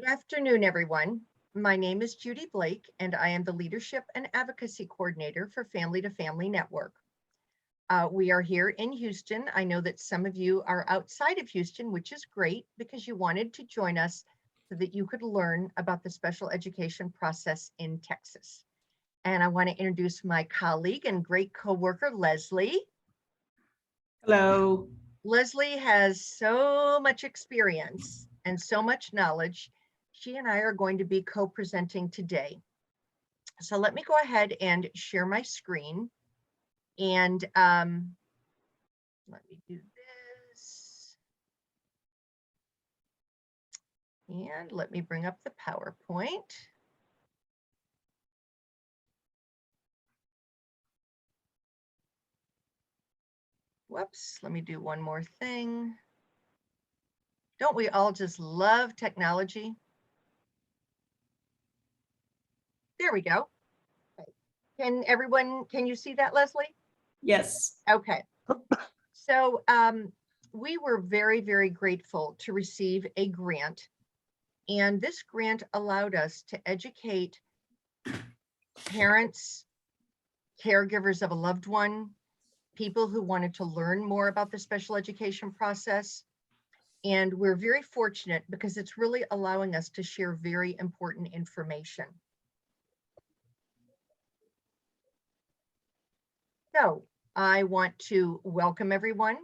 Good afternoon, everyone. My name is Judy Blake, and I am the Leadership and Advocacy Coordinator for Family to Family Network. We are here in Houston. I know that some of you are outside of Houston, which is great because you wanted to join us so that you could learn about the special education process in Texas. And I want to introduce my colleague and great coworker, Leslie. Hello. Leslie has so much experience and so much knowledge. She and I are going to be co-presenting today. So let me go ahead and share my screen. And let me do this. And let me bring up the PowerPoint. Whoops, let me do one more thing. Don't we all just love technology? There we go. Can you see that, Leslie? Yes. Okay. So we were very, very grateful to receive a grant. And this grant allowed us to educate parents, caregivers of a loved one, people who wanted to learn more about the special education process. And we're very fortunate because it's really allowing us to share very important information. So I want to welcome everyone.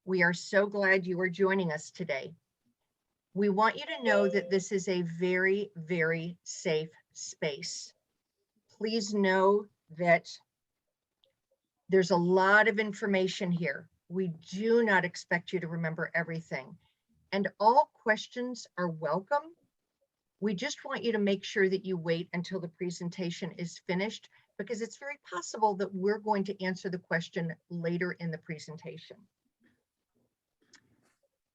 We are so glad you are joining us today. We want you to know that this is a very, very safe space. Please know that there's a lot of information here. We do not expect you to remember everything, and all questions are welcome. We just want you to make sure that you wait until the presentation is finished, because it's very possible that we're going to answer the question later in the presentation.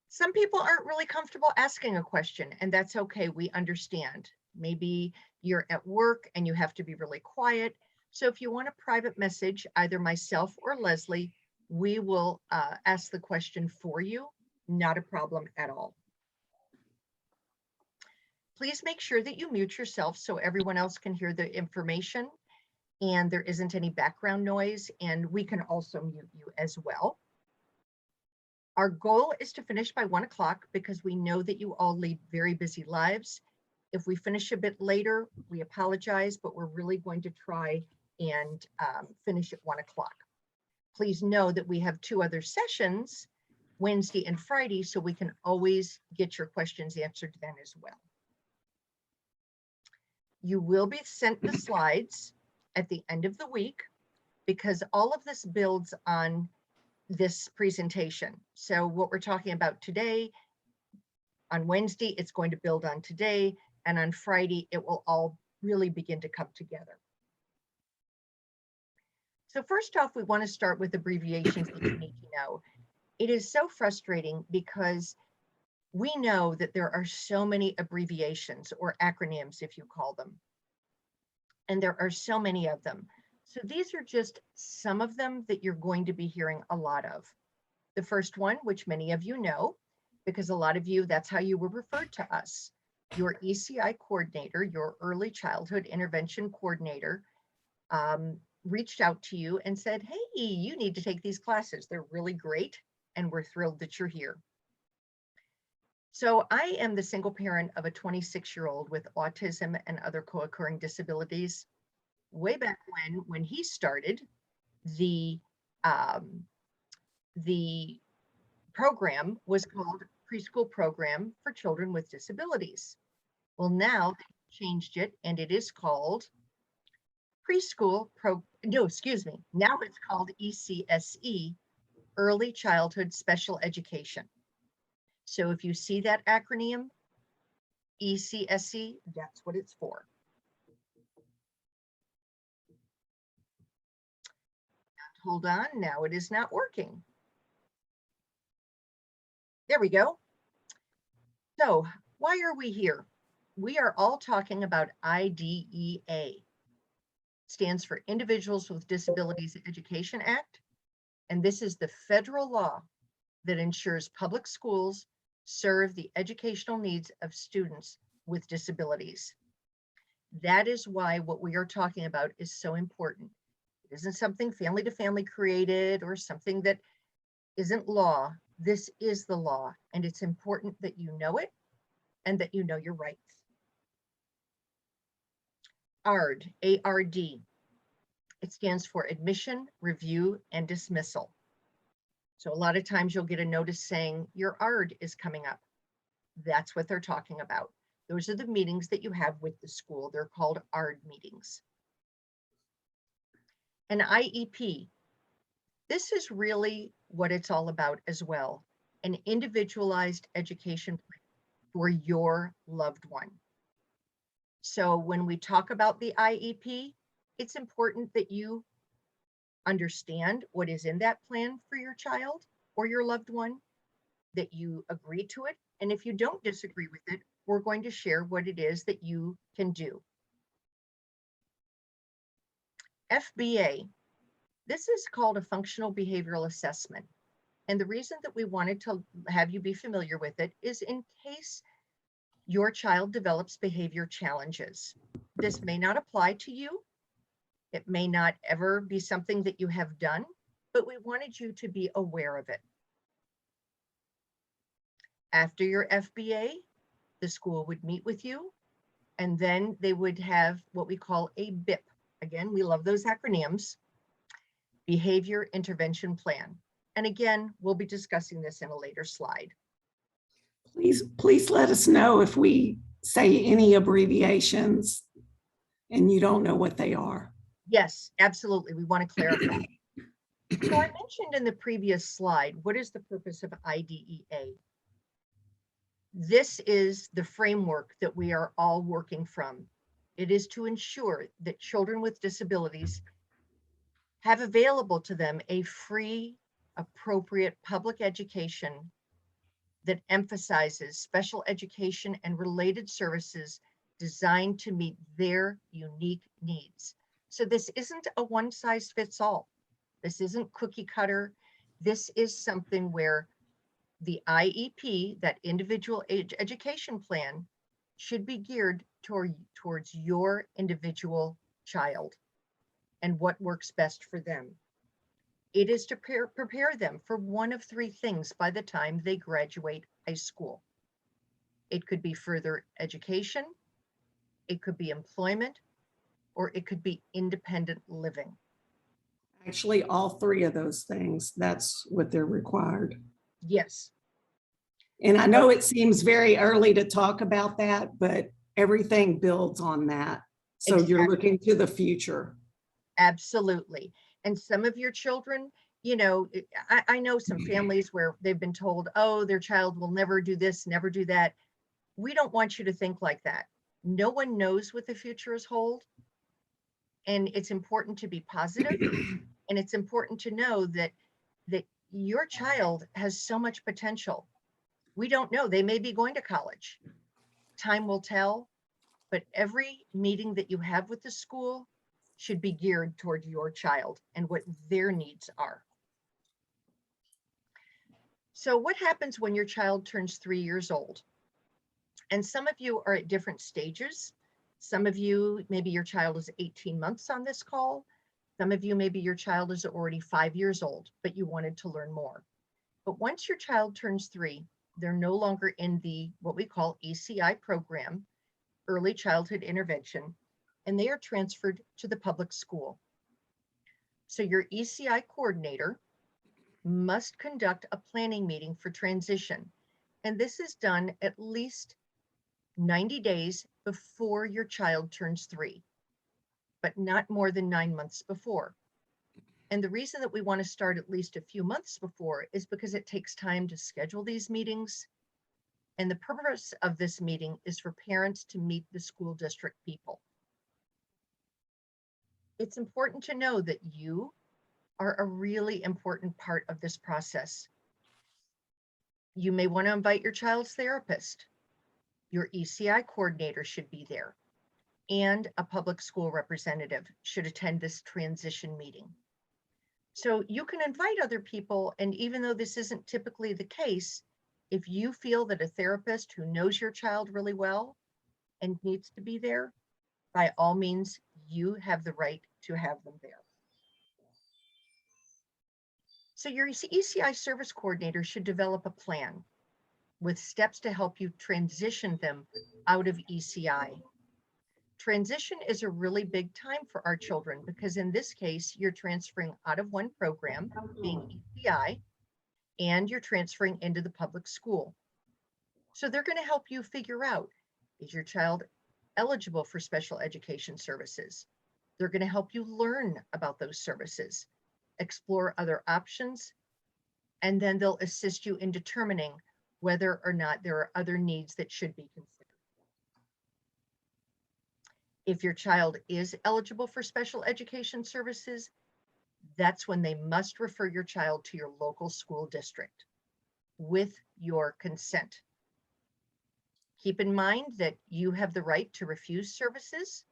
Some people aren't really comfortable asking a question, and that's okay. We understand. Maybe you're at work and you have to be really quiet. So if you want a private message, either myself or Leslie, we will ask the question for you. Not a problem at all. Please make sure that you mute yourself so everyone else can hear the information and there isn't any background noise, and we can also mute you as well. Our goal is to finish by 1 o'clock because we know that you all lead very busy lives. If we finish a bit later, we apologize, but we're really going to try and finish at 1 o'clock. Please know that we have 2 other sessions, Wednesday and Friday, so we can always get your questions answered then as well. You will be sent the slides at the end of the week because all of this builds on this presentation. So what we're talking about today, on Wednesday, it's going to build on today, and on Friday, it will all really begin to come together. So first off, we want to start with abbreviations that you need to know. It is so frustrating because we know that there are so many abbreviations or acronyms, if you call them, and there are so many of them. So these are just some of them that you're going to be hearing a lot of. The first one, which many of you know, because a lot of you, that's how you were referred to us. Your ECI coordinator, your early childhood intervention coordinator, reached out to you and said, hey, you need to take these classes. They're really great, and we're thrilled that you're here. So I am the single parent of a 26-year-old with autism and other co-occurring disabilities. Way back when he started, the program was called Preschool Program for Children with Disabilities. Well, now they changed it and it is called now it's called ECSE, Early Childhood Special Education. So if you see that acronym, ECSE, that's what it's for. Hold on, now it is not working. There we go. So why are we here? We are all talking about IDEA. Stands for Individuals with Disabilities Education Act. And this is the federal law that ensures public schools serve the educational needs of students with disabilities. That is why what we are talking about is so important. It isn't something family to family created or something that isn't law. This is the law, and it's important that you know it and that you know your rights. ARD, A-R-D. It stands for admission, review, and dismissal. So a lot of times you'll get a notice saying your ARD is coming up. That's what they're talking about. Those are the meetings that you have with the school. They're called ARD meetings. An IEP. This is really what it's all about as well. An individualized education plan for your loved one. So when we talk about the IEP, it's important that you understand what is in that plan for your child or your loved one, that you agree to it. And if you don't disagree with it, we're going to share what it is that you can do. FBA, this is called a functional behavioral assessment. And the reason that we wanted to have you be familiar with it is in case your child develops behavior challenges. This may not apply to you. It may not ever be something that you have done, but we wanted you to be aware of it. After your FBA, the school would meet with you, and then they would have what we call a BIP. Again, we love those acronyms, Behavior Intervention Plan. And again, we'll be discussing this in a later slide. Please let us know if we say any abbreviations and you don't know what they are. Yes, absolutely. We want to clarify. So I mentioned in the previous slide, what is the purpose of IDEA? This is the framework that we are all working from. It is to ensure that children with disabilities have available to them a free, appropriate public education that emphasizes special education and related services designed to meet their unique needs. So this isn't a one size fits all. This isn't cookie cutter. This is something where the IEP, that individual education plan, should be geared towards your individual child and what works best for them. It is to prepare them for one of three things by the time they graduate high school. It could be further education, it could be employment, or it could be independent living. Actually, all three of those things, that's what they're required. Yes. And I know it seems very early to talk about that, but everything builds on that. So Exactly. You're looking to the future. Absolutely. And some of your children, you know, I know some families where they've been told, oh, their child will never do this, never do that. We don't want you to think like that. No one knows what the future is hold. And it's important to be positive. And it's important to know that your child has so much potential. We don't know. They may be going to college. Time will tell. But every meeting that you have with the school should be geared toward your child and what their needs are. So what happens when your child turns 3 years old? And some of you are at different stages. Some of you, maybe your child is 18 months on this call. Some of you, maybe your child is already 5 years old, but you wanted to learn more. But once your child turns 3, they're no longer in the what we call ECI program, early childhood intervention, and they are transferred to the public school. So your ECI coordinator must conduct a planning meeting for transition. And this is done at least 90 days before your child turns 3, but not more than 9 months before. And the reason that we want to start at least a few months before is because it takes time to schedule these meetings. And the purpose of this meeting is for parents to meet the school district people. It's important to know that you are a really important part of this process. You may want to invite your child's therapist. Your ECI coordinator should be there, and a public school representative should attend this transition meeting. So you can invite other people, and even though this isn't typically the case, if you feel that a therapist who knows your child really well and needs to be there, by all means, you have the right to have them there. So your ECI service coordinator should develop a plan with steps to help you transition them out of ECI. Transition is a really big time for our children because in this case, you're transferring out of one program, being ECI, and you're transferring into the public school. So they're going to help you figure out, is your child eligible for special education services? They're going to help you learn about those services, explore other options, and then they'll assist you in determining whether or not there are other needs that should be considered. If your child is eligible for special education services, that's when they must refer your child to your local school district with your consent. Keep in mind that you have the right to refuse services,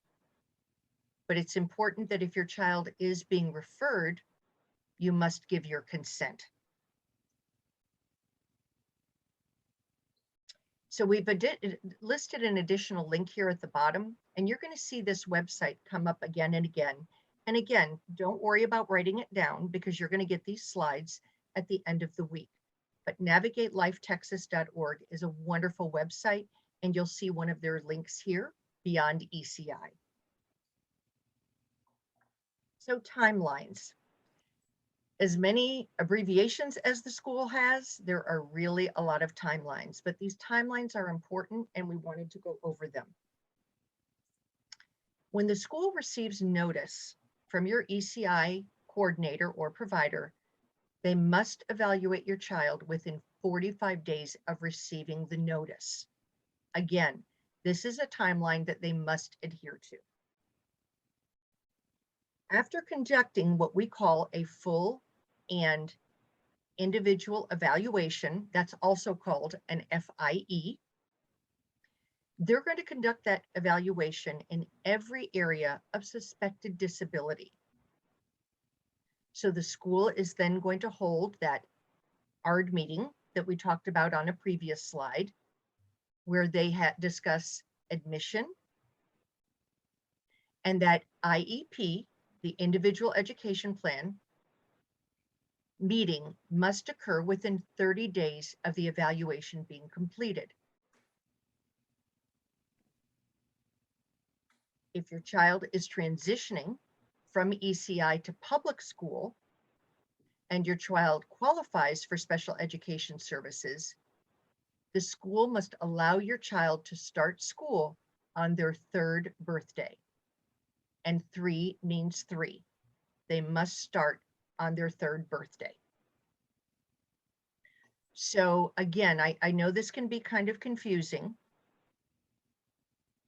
but it's important that if your child is being referred, you must give your consent. So we've listed an additional link here at the bottom, and you're going to see this website come up again and again. And again, don't worry about writing it down because you're going to get these slides at the end of the week. But navigatelifetexas.org is a wonderful website, and you'll see one of their links here, Beyond ECI. So timelines. As many abbreviations as the school has, there are really a lot of timelines, but these timelines are important and we wanted to go over them. When the school receives notice from your ECI coordinator or provider, they must evaluate your child within 45 days of receiving the notice. Again, this is a timeline that they must adhere to. After conducting what we call a full and individual evaluation, that's also called an FIE, they're going to conduct that evaluation in every area of suspected disability. So the school is then going to hold that ARD meeting that we talked about on a previous slide, where they discuss admission, and that IEP, the individual education plan, meeting must occur within 30 days of the evaluation being completed. If your child is transitioning from ECI to public school and your child qualifies for special education services, the school must allow your child to start school on their 3rd birthday. And 3 means 3. They must start on their 3rd birthday. So again, I know this can be kind of confusing.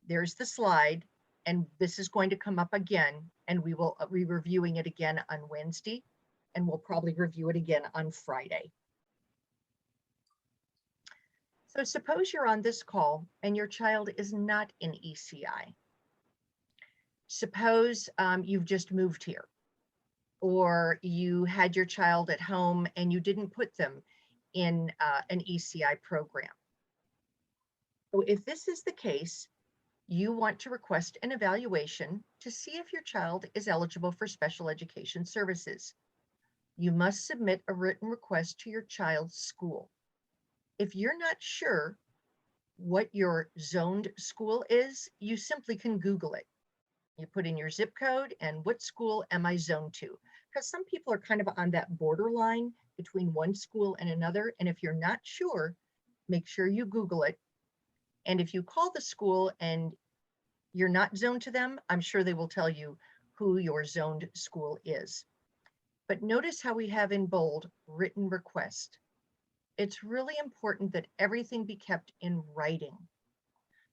There's the slide, and this is going to come up again, and we will be reviewing it again on Wednesday, and we'll probably review it again on Friday. So suppose you're on this call and your child is not in ECI. Suppose you've just moved here, or you had your child at home and you didn't put them in an ECI program. So if this is the case, you want to request an evaluation to see if your child is eligible for special education services. You must submit a written request to your child's school. If you're not sure what your zoned school is, you simply can Google it. You put in your zip code and what school am I zoned to? Because some people are kind of on that borderline between one school and another. And if you're not sure, make sure you Google it. And if you call the school and you're not zoned to them, I'm sure they will tell you who your zoned school is. But notice how we have in bold written request. It's really important that everything be kept in writing.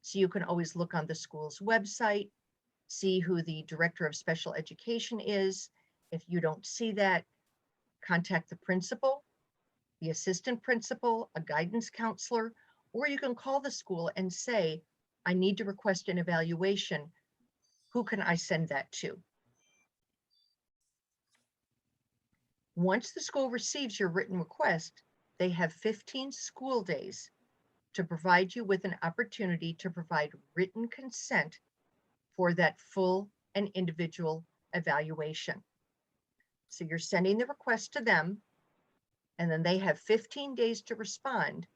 So you can always look on the school's website, see who the director of special education is. If you don't see that, contact the principal, the assistant principal, a guidance counselor, or you can call the school and say, I need to request an evaluation. Who can I send that to? Once the school receives your written request, they have 15 school days to provide you with an opportunity to provide written consent for that full and individual evaluation. So you're sending the request to them, and then they have 15 days to respond,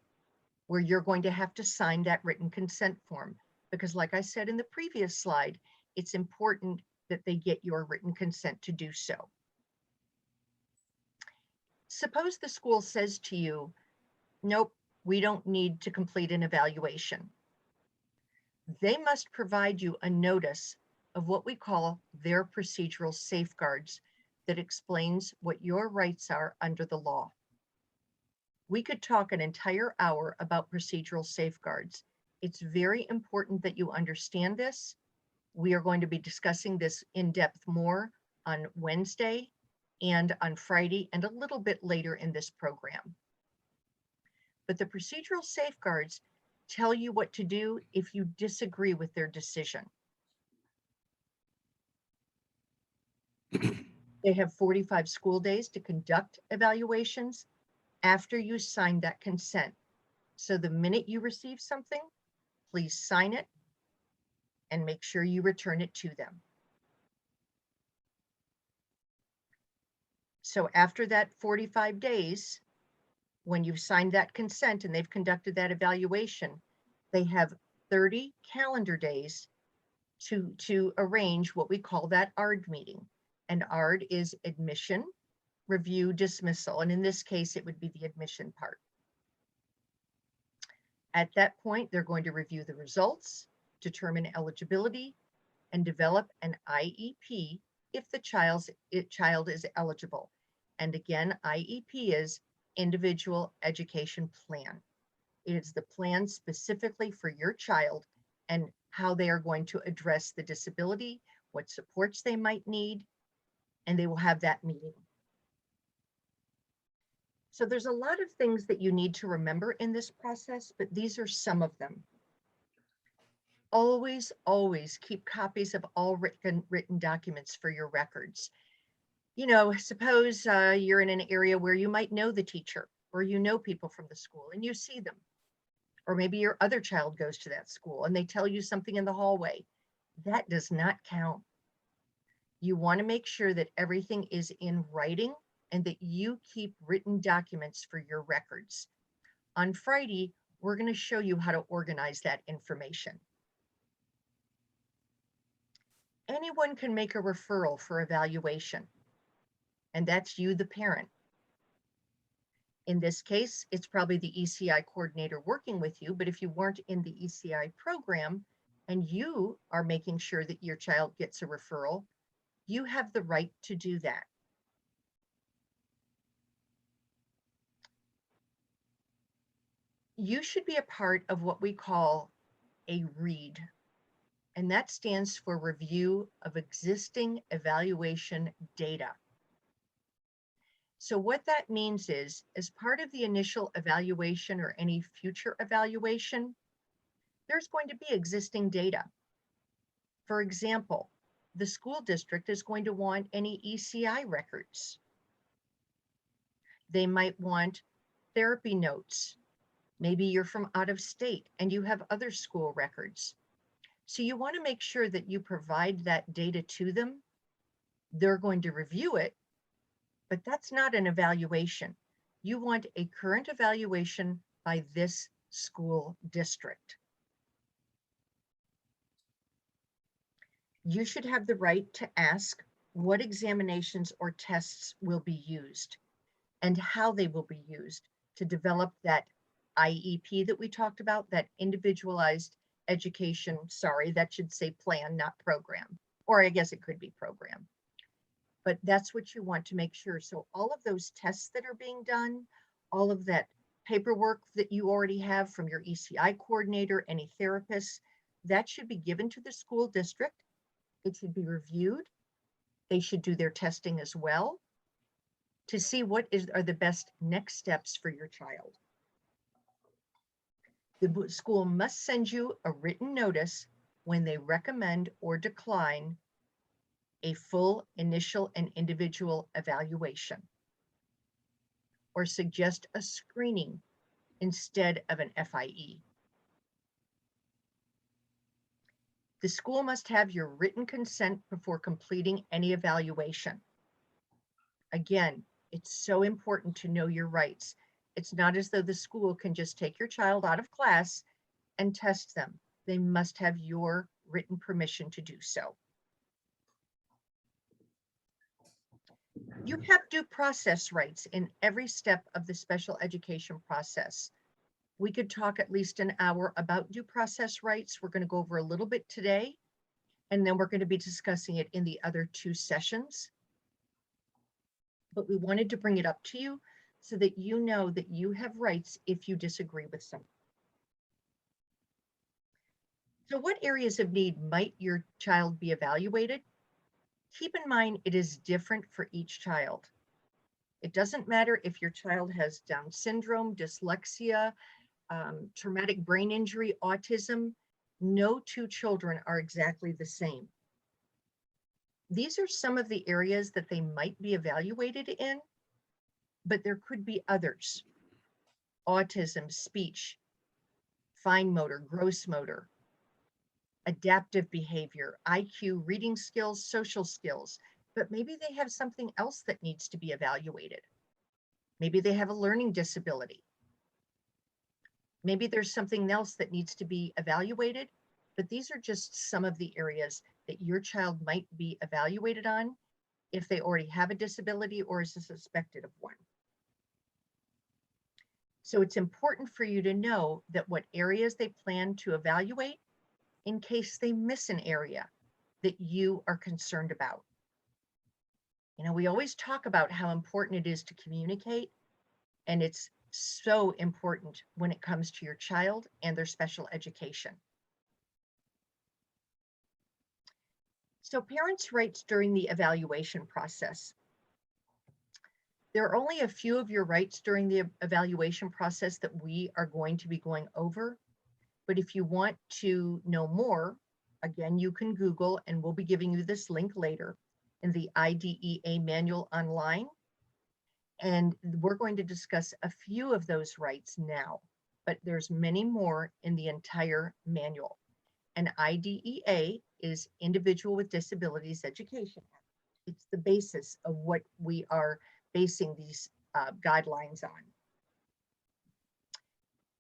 where you're going to have to sign that written consent form. Because like I said in the previous slide, it's important that they get your written consent to do so. Suppose the school says to you, nope, we don't need to complete an evaluation. They must provide you a notice of what we call their procedural safeguards that explains what your rights are under the law. We could talk an entire hour about procedural safeguards. It's very important that you understand this. We are going to be discussing this in depth more on Wednesday and on Friday and a little bit later in this program. But the procedural safeguards tell you what to do if you disagree with their decision. They have 45 school days to conduct evaluations after you sign that consent. So the minute you receive something, please sign it and make sure you return it to them. So after that 45 days, when you've signed that consent and they've conducted that evaluation, they have 30 calendar days to arrange what we call that ARD meeting. And ARD is admission, review, dismissal. And in this case, it would be the admission part. At that point, they're going to review the results, determine eligibility, and develop an IEP if the child is eligible. And again, IEP is Individual Education Plan. It is the plan specifically for your child and how they are going to address the disability, what supports they might need, and they will have that meeting. So there's a lot of things that you need to remember in this process, but these are some of them. Always, always keep copies of all written documents for your records. You know, suppose you're in an area where you might know the teacher or you know people from the school and you see them. Or maybe your other child goes to that school and they tell you something in the hallway. That does not count. You want to make sure that everything is in writing and that you keep written documents for your records. On Friday, we're going to show you how to organize that information. Anyone can make a referral for evaluation, and that's you, the parent. In this case, it's probably the ECI coordinator working with you, but if you weren't in the ECI program and you are making sure that your child gets a referral, you have the right to do that. You should be a part of what we call a READ, and that stands for Review of Existing Evaluation Data. So what that means is, as part of the initial evaluation or any future evaluation, there's going to be existing data. For example, the school district is going to want any ECI records. They might want therapy notes. Maybe you're from out of state and you have other school records. So you want to make sure that you provide that data to them. They're going to review it, but that's not an evaluation. You want a current evaluation by this school district. You should have the right to ask what examinations or tests will be used and how they will be used to develop that IEP that we talked about, that individualized education, sorry, that should say plan, not program, or I guess it could be program. But that's what you want to make sure. So all of those tests that are being done, all of that paperwork that you already have from your ECI coordinator, any therapists, that should be given to the school district. It should be reviewed. They should do their testing as well to see what are the best next steps for your child. The school must send you a written notice when they recommend or decline a full initial and individual evaluation, or suggest a screening instead of an FIE. The school must have your written consent before completing any evaluation. Again, it's so important to know your rights. It's not as though the school can just take your child out of class and test them. They must have your written permission to do so. You have due process rights in every step of the special education process. We could talk at least an hour about due process rights. We're going to go over a little bit today, and then we're going to be discussing it in the other 2 sessions. But we wanted to bring it up to you so that you know that you have rights if you disagree with something. So what areas of need might your child be evaluated? Keep in mind, it is different for each child. It doesn't matter if your child has Down syndrome, dyslexia, traumatic brain injury, autism. No 2 children are exactly the same. These are some of the areas that they might be evaluated in, but there could be others. Autism, speech, fine motor, gross motor, adaptive behavior, IQ, reading skills, social skills, but maybe they have something else that needs to be evaluated. Maybe they have a learning disability. Maybe there's something else that needs to be evaluated, but these are just some of the areas that your child might be evaluated on if they already have a disability or is suspected of one. So it's important for you to know that what areas they plan to evaluate in case they miss an area that you are concerned about. You know, we always talk about how important it is to communicate, and it's so important when it comes to your child and their special education. So parents' rights during the evaluation process. There are only a few of your rights during the evaluation process that we are going to be going over. But if you want to know more, again, you can Google, and we'll be giving you this link later in the IDEA manual online. And we're going to discuss a few of those rights now, but there's many more in the entire manual. And IDEA is Individual with Disabilities Education. It's the basis of what we are basing these guidelines on.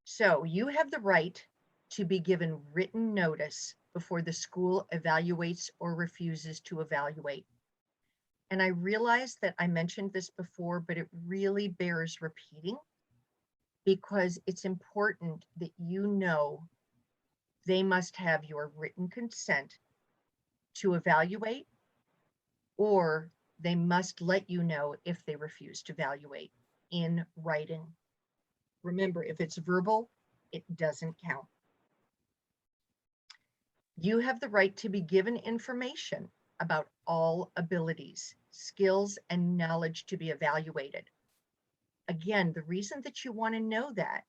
So you have the right to be given written notice before the school evaluates or refuses to evaluate. And I realize that I mentioned this before, but it really bears repeating because it's important that you know they must have your written consent to evaluate, or they must let you know if they refuse to evaluate in writing. Remember, if it's verbal, it doesn't count. You have the right to be given information about all abilities, skills, and knowledge to be evaluated. Again, the reason that you want to know that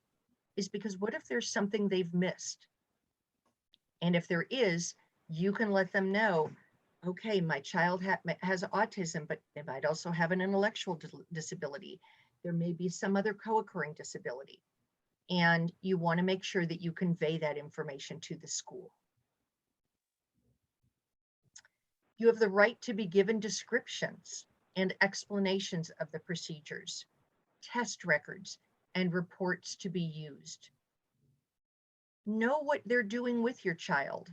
is because what if there's something they've missed? And if there is, you can let them know, okay, my child has autism, but they might also have an intellectual disability. There may be some other co-occurring disability. And you want to make sure that you convey that information to the school. You have the right to be given descriptions and explanations of the procedures, test records, and reports to be used. Know what they're doing with your child.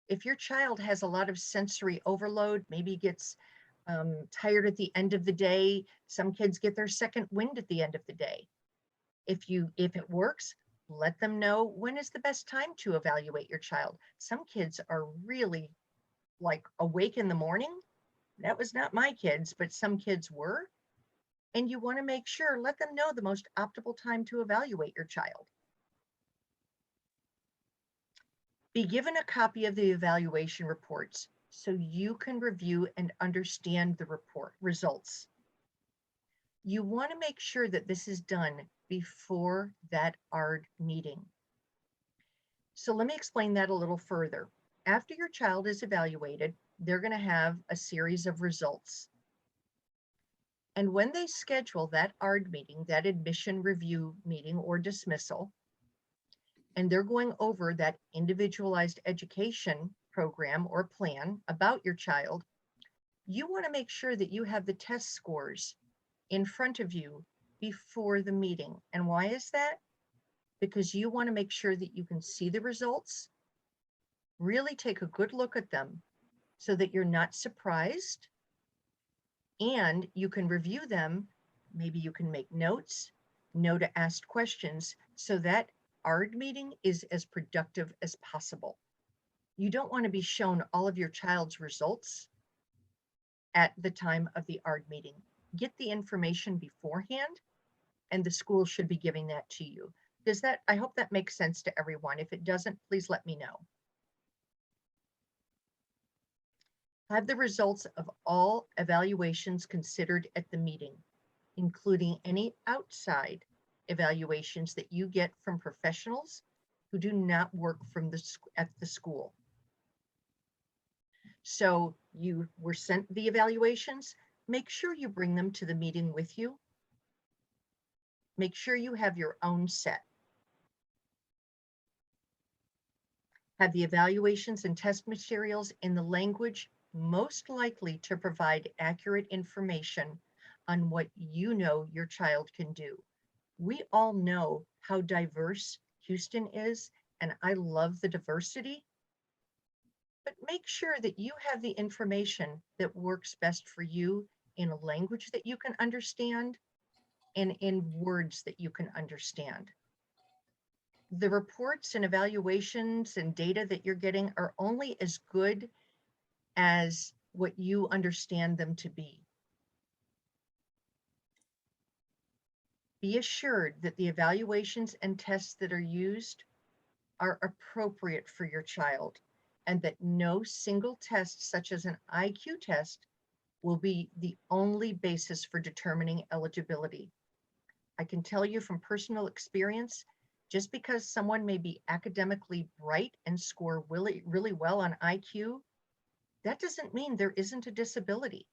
If your child has a lot of sensory overload, maybe gets tired at the end of the day, some kids get their second wind at the end of the day. If it works, let them know when is the best time to evaluate your child. Some kids are really like awake in the morning. That was not my kids, but some kids were. And you want to make sure, let them know the most optimal time to evaluate your child. Be given a copy of the evaluation reports so you can review and understand the report results. You want to make sure that this is done before that ARD meeting. So let me explain that a little further. After your child is evaluated, they're going to have a series of results. And when they schedule that ARD meeting, that admission review meeting or dismissal, and they're going over that individualized education program or plan about your child, you want to make sure that you have the test scores in front of you before the meeting. And why is that? Because you want to make sure that you can see the results, really take a good look at them so that you're not surprised, and you can review them. Maybe you can make notes, know to ask questions, so that ARD meeting is as productive as possible. You don't want to be shown all of your child's results at the time of the ARD meeting. Get the information beforehand, and the school should be giving that to you. Does that, I hope that makes sense to everyone. If it doesn't, please let me know. Have the results of all evaluations considered at the meeting, including any outside evaluations that you get from professionals who do not work at the school. So you were sent the evaluations, make sure you bring them to the meeting with you. Make sure you have your own set. Have the evaluations and test materials in the language most likely to provide accurate information on what you know your child can do. We all know how diverse Houston is, and I love the diversity, but make sure that you have the information that works best for you in a language that you can understand and in words that you can understand. The reports and evaluations and data that you're getting are only as good as what you understand them to be. Be assured that the evaluations and tests that are used are appropriate for your child, and that no single test, such as an IQ test, will be the only basis for determining eligibility. I can tell you from personal experience, just because someone may be academically bright and score really, really well on IQ, that doesn't mean there isn't a disability.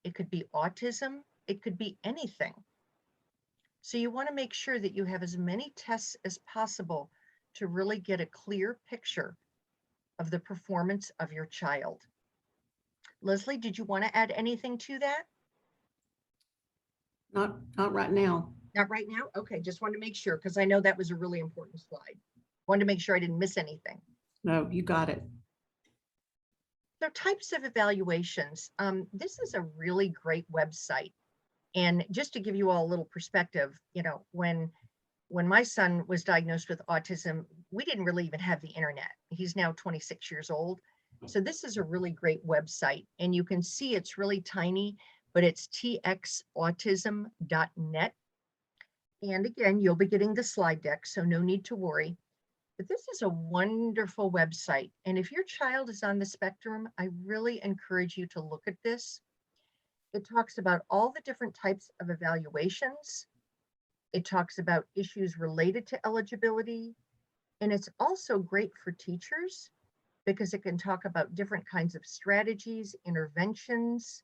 It could be autism, it could be anything. So you want to make sure that you have as many tests as possible to really get a clear picture of the performance of your child. Leslie, did you want to add anything to that? Not right now. Not right now? Okay, just wanted to make sure, because I know that was a really important slide. Wanted to make sure I didn't miss anything. No, you got it. So types of evaluations. This is a really great website. And just to give you all a little perspective, you know, when my son was diagnosed with autism, we didn't really even have the internet. He's now 26 years old. So this is a really great website, and you can see it's really tiny, but it's txautism.net. And again, you'll be getting the slide deck, so no need to worry. But this is a wonderful website. And if your child is on the spectrum, I really encourage you to look at this. It talks about all the different types of evaluations. It talks about issues related to eligibility. And it's also great for teachers because it can talk about different kinds of strategies, interventions.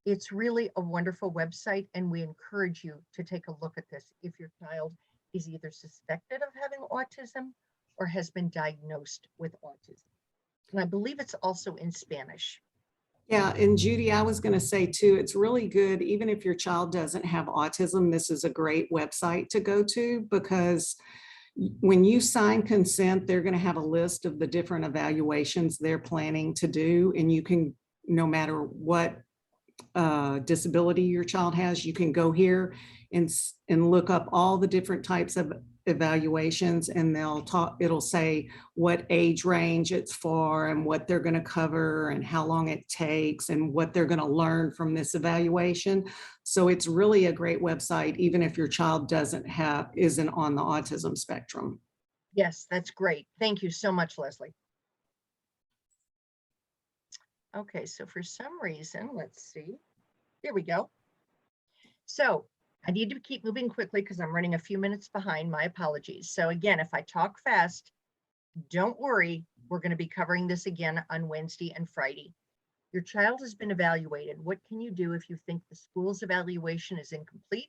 It's really a wonderful website, and we encourage you to take a look at this if your child is either suspected of having autism or has been diagnosed with autism. And I believe it's also in Spanish. Yeah, and Judy, I was going to say too, it's really good, even if your child doesn't have autism, this is a great website to go to, because when you sign consent, they're going to have a list of the different evaluations they're planning to do, and you can, no matter what disability your child has, you can go here and look up all the different types of evaluations, and it'll say what age range it's for and what they're going to cover and how long it takes and what they're going to learn from this evaluation. So it's really a great website, even if your child isn't on the autism spectrum. Yes, that's great. Thank you so much, Leslie. Okay, so for some reason, let's see. There we go. So I need to keep moving quickly because I'm running a few minutes behind. My apologies. So again, if I talk fast, don't worry. We're going to be covering this again on Wednesday and Friday. Your child has been evaluated. What can you do if you think the school's evaluation is incomplete,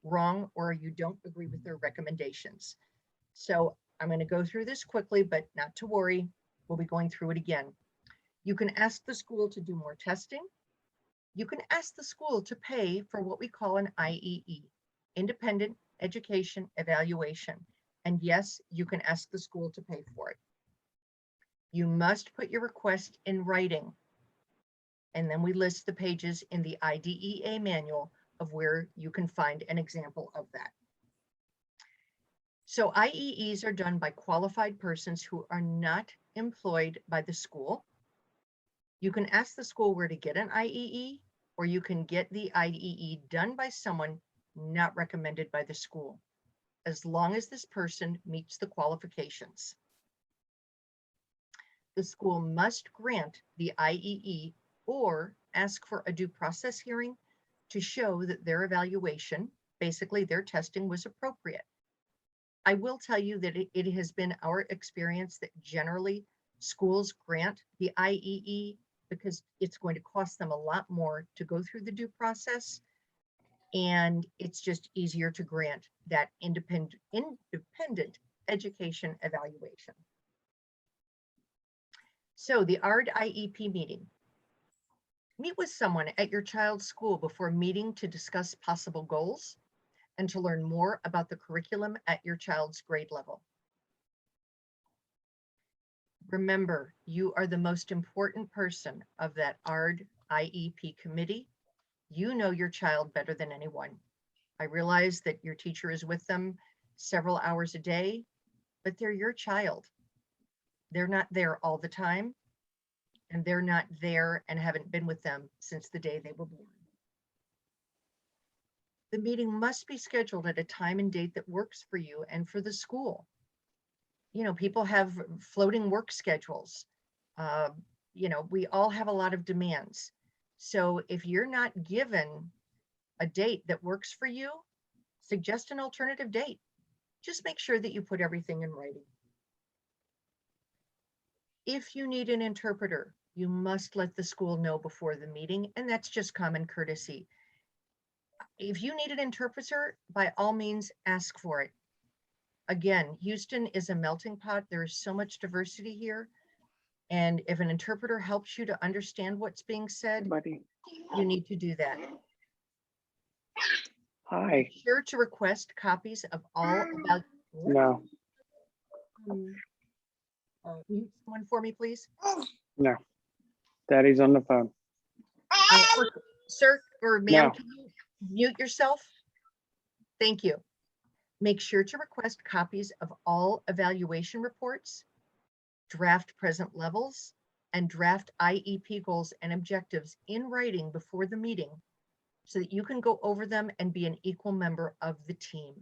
wrong, or you don't agree with their recommendations? So I'm going to go through this quickly, but not to worry. We'll be going through it again. You can ask the school to do more testing. You can ask the school to pay for what we call an IEE, Independent Education Evaluation. And yes, you can ask the school to pay for it. You must put your request in writing. And then we list the pages in the IDEA manual of where you can find an example of that. So IEEs are done by qualified persons who are not employed by the school. You can ask the school where to get an IEE, or you can get the IEE done by someone not recommended by the school, as long as this person meets the qualifications. The school must grant the IEE or ask for a due process hearing to show that their evaluation, basically their testing, was appropriate. I will tell you that it has been our experience that generally schools grant the IEE because it's going to cost them a lot more to go through the due process. And it's just easier to grant that independent education evaluation. So the ARD IEP meeting. Meet with someone at your child's school before meeting to discuss possible goals and to learn more about the curriculum at your child's grade level. Remember, you are the most important person of that ARD IEP committee. You know your child better than anyone. I realize that your teacher is with them several hours a day, but they're your child. They're not there all the time, and they're not there and haven't been with them since the day they were born. The meeting must be scheduled at a time and date that works for you and for the school. You know, people have floating work schedules. You know, we all have a lot of demands. So if you're not given a date that works for you, suggest an alternative date. Just make sure that you put everything in writing. If you need an interpreter, you must let the school know before the meeting, and that's just common courtesy. If you need an interpreter, by all means, ask for it. Again, Houston is a melting pot. There is so much diversity here. And if an interpreter helps you to understand what's being said, you need to do that. Hi. Be sure to request copies of all about. No, Mute someone for me, please. no. Daddy's on the phone. Sir or ma'am, No. can you mute yourself? Thank you. Make sure to request copies of all evaluation reports, draft present levels, and draft IEP goals and objectives in writing before the meeting so that you can go over them and be an equal member of the team.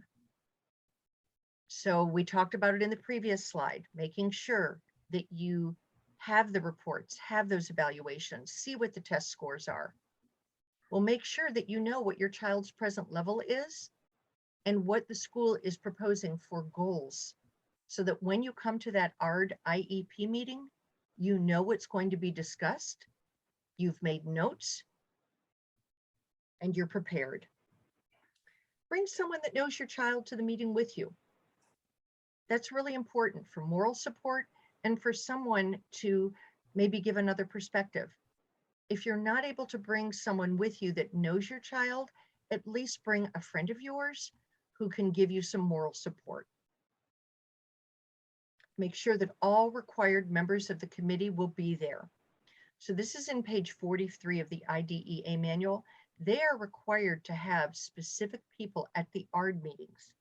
So we talked about it in the previous slide, making sure that you have the reports, have those evaluations, see what the test scores are. We'll make sure that you know what your child's present level is and what the school is proposing for goals, so that when you come to that ARD IEP meeting, you know what's going to be discussed, you've made notes, and you're prepared. Bring someone that knows your child to the meeting with you. That's really important for moral support and for someone to maybe give another perspective. If you're not able to bring someone with you that knows your child, at least bring a friend of yours who can give you some moral support. Make sure that all required members of the committee will be there. So this is in page 43 of the IDEA manual. They are required to have specific people at the ARD meetings.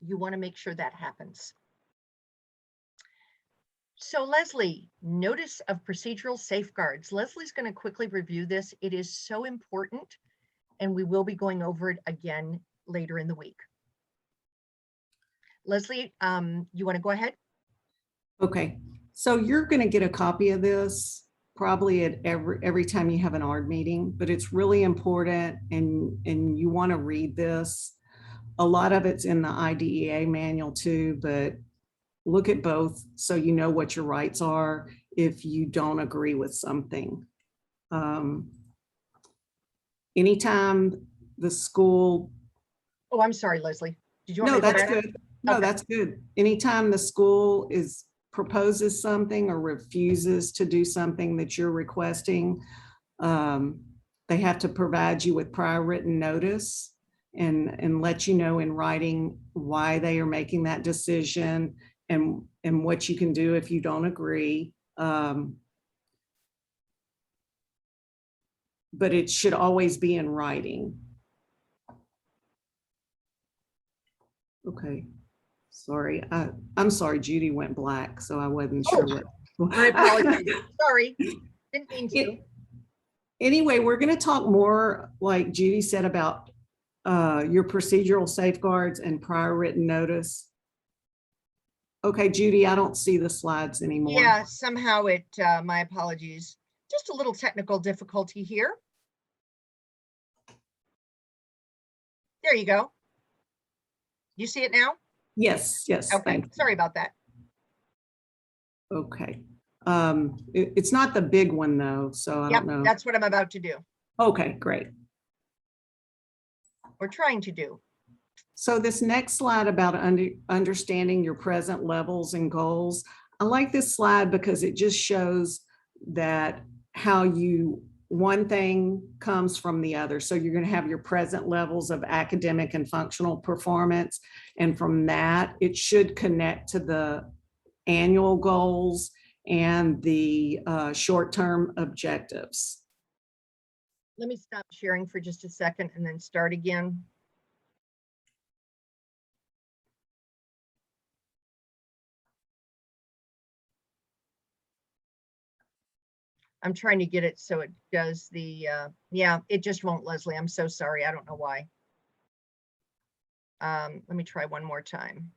You want to make sure that happens. So Leslie, notice of procedural safeguards. Leslie's going to quickly review this. It is so important, and we will be going over it again later in the week. Leslie, you want to go ahead? Okay, so you're going to get a copy of this probably at every time you have an ARD meeting, but it's really important, and you want to read this. A lot of it's in the IDEA manual too, but look at both so you know what your rights are. if you don't agree with something. Anytime the school, Oh, I'm sorry, Leslie. Did you want no, me to go that's back? good. No, Okay. that's good. Anytime the school proposes something or refuses to do something that you're requesting, they have to provide you with prior written notice and let you know in writing why they are making that decision and what you can do if you don't agree. But it should always be in writing. Okay, sorry. I'm sorry, Judy went black, so I wasn't sure what. My apologies. Sorry, didn't mean to. Anyway, we're going to talk more, like Judy said, about your procedural safeguards and prior written notice. Okay, Judy, I don't see the slides anymore. Yeah, somehow my apologies. Just a little technical difficulty here. There you go. You see it now? Yes, yes. Okay, Thank you. sorry about that. Okay. It's not the big one though, so I Yep, don't know. that's what I'm about to do. Okay, great. We're trying to do. So this next slide about understanding your present levels and goals, I like this slide because it just shows that how one thing comes from the other. So you're going to have your present levels of academic and functional performance. And from that, it should connect to the annual goals and the short-term objectives. Let me stop sharing for just a second and then start again. I'm trying to get it so it does the, yeah, it just won't, Leslie. I'm so sorry. I don't know why. Let me try one more time.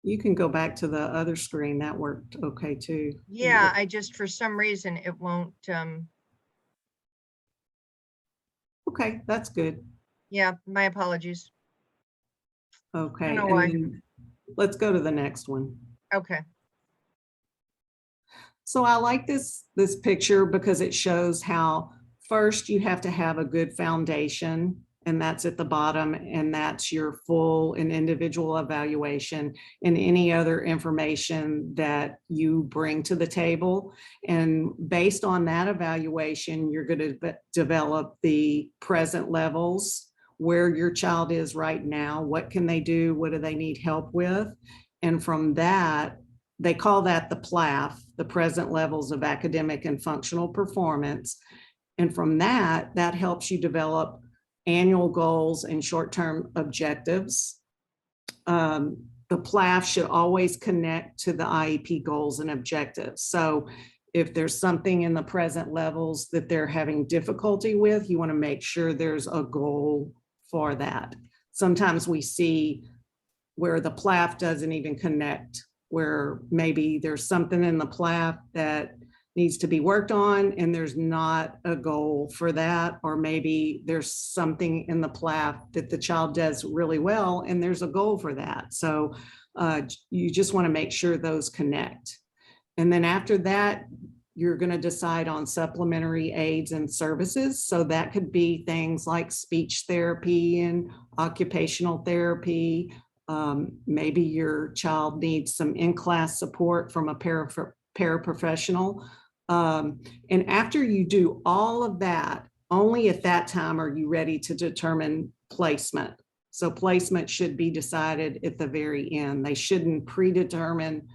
You can go back to the other screen. That worked okay too. Yeah, I just, for some reason, it won't, Okay, that's good. yeah, my apologies. Okay, know and why. then let's go to the next one. Okay. So I like this picture because it shows how first you have to have a good foundation, and that's at the bottom, and that's your full and individual evaluation and any other information that you bring to the table. And based on that evaluation, you're going to develop the present levels, where your child is right now, what can they do, what do they need help with, and from that, they call that the PLAF, the present levels of academic and functional performance. And from that, that helps you develop annual goals and short-term objectives. The PLAF should always connect to the IEP goals and objectives. So if there's something in the present levels that they're having difficulty with, you want to make sure there's a goal for that. Sometimes we see where the PLAF doesn't even connect, where maybe there's something in the PLAF that needs to be worked on and there's not a goal for that, or maybe there's something in the PLAF that the child does really well and there's a goal for that. So you just want to make sure those connect. And then after that, you're going to decide on supplementary aids and services. So that could be things like speech therapy and occupational therapy. Maybe your child needs some in-class support from a paraprofessional. And after you do all of that, only at that time are you ready to determine placement. So placement should be decided at the very end. They shouldn't predetermine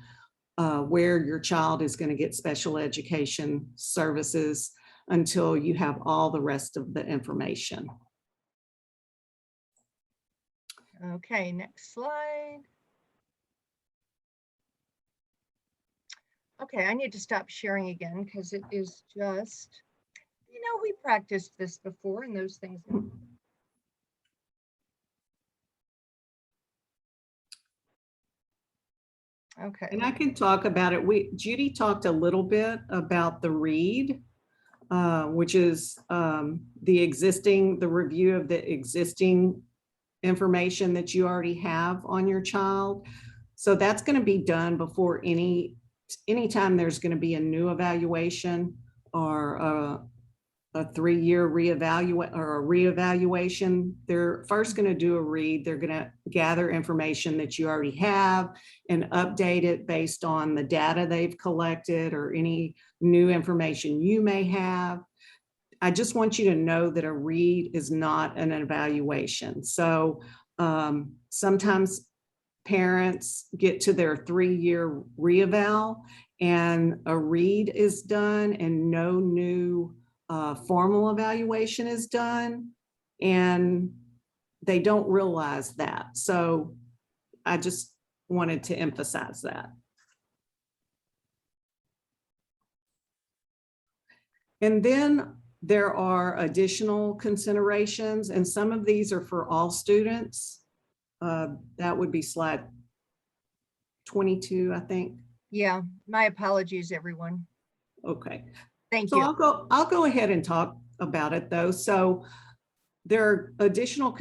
where your child is going to get special education services until you have all the rest of the information. Okay, next slide. Okay, I need to stop sharing again because it is just, we practiced this before and those things. Okay. And I can talk about it. Judy talked a little bit about the read. which is the review of the existing information that you already have on your child. So that's going to be done before anytime there's going to be a new evaluation or a 3-year reevaluation. They're first going to do a read. They're going to gather information that you already have and update it based on the data they've collected or any new information you may have. I just want you to know that a read is not an evaluation. So sometimes parents get to their 3-year reeval and a read is done and no new formal evaluation is done, and they don't realize that. So I just wanted to emphasize that. And then there are additional considerations, and some of these are for all students. That would be slide 22, I think. Yeah, my apologies, everyone. Okay. Thank So you. I'll go ahead and talk about it though. So there are additional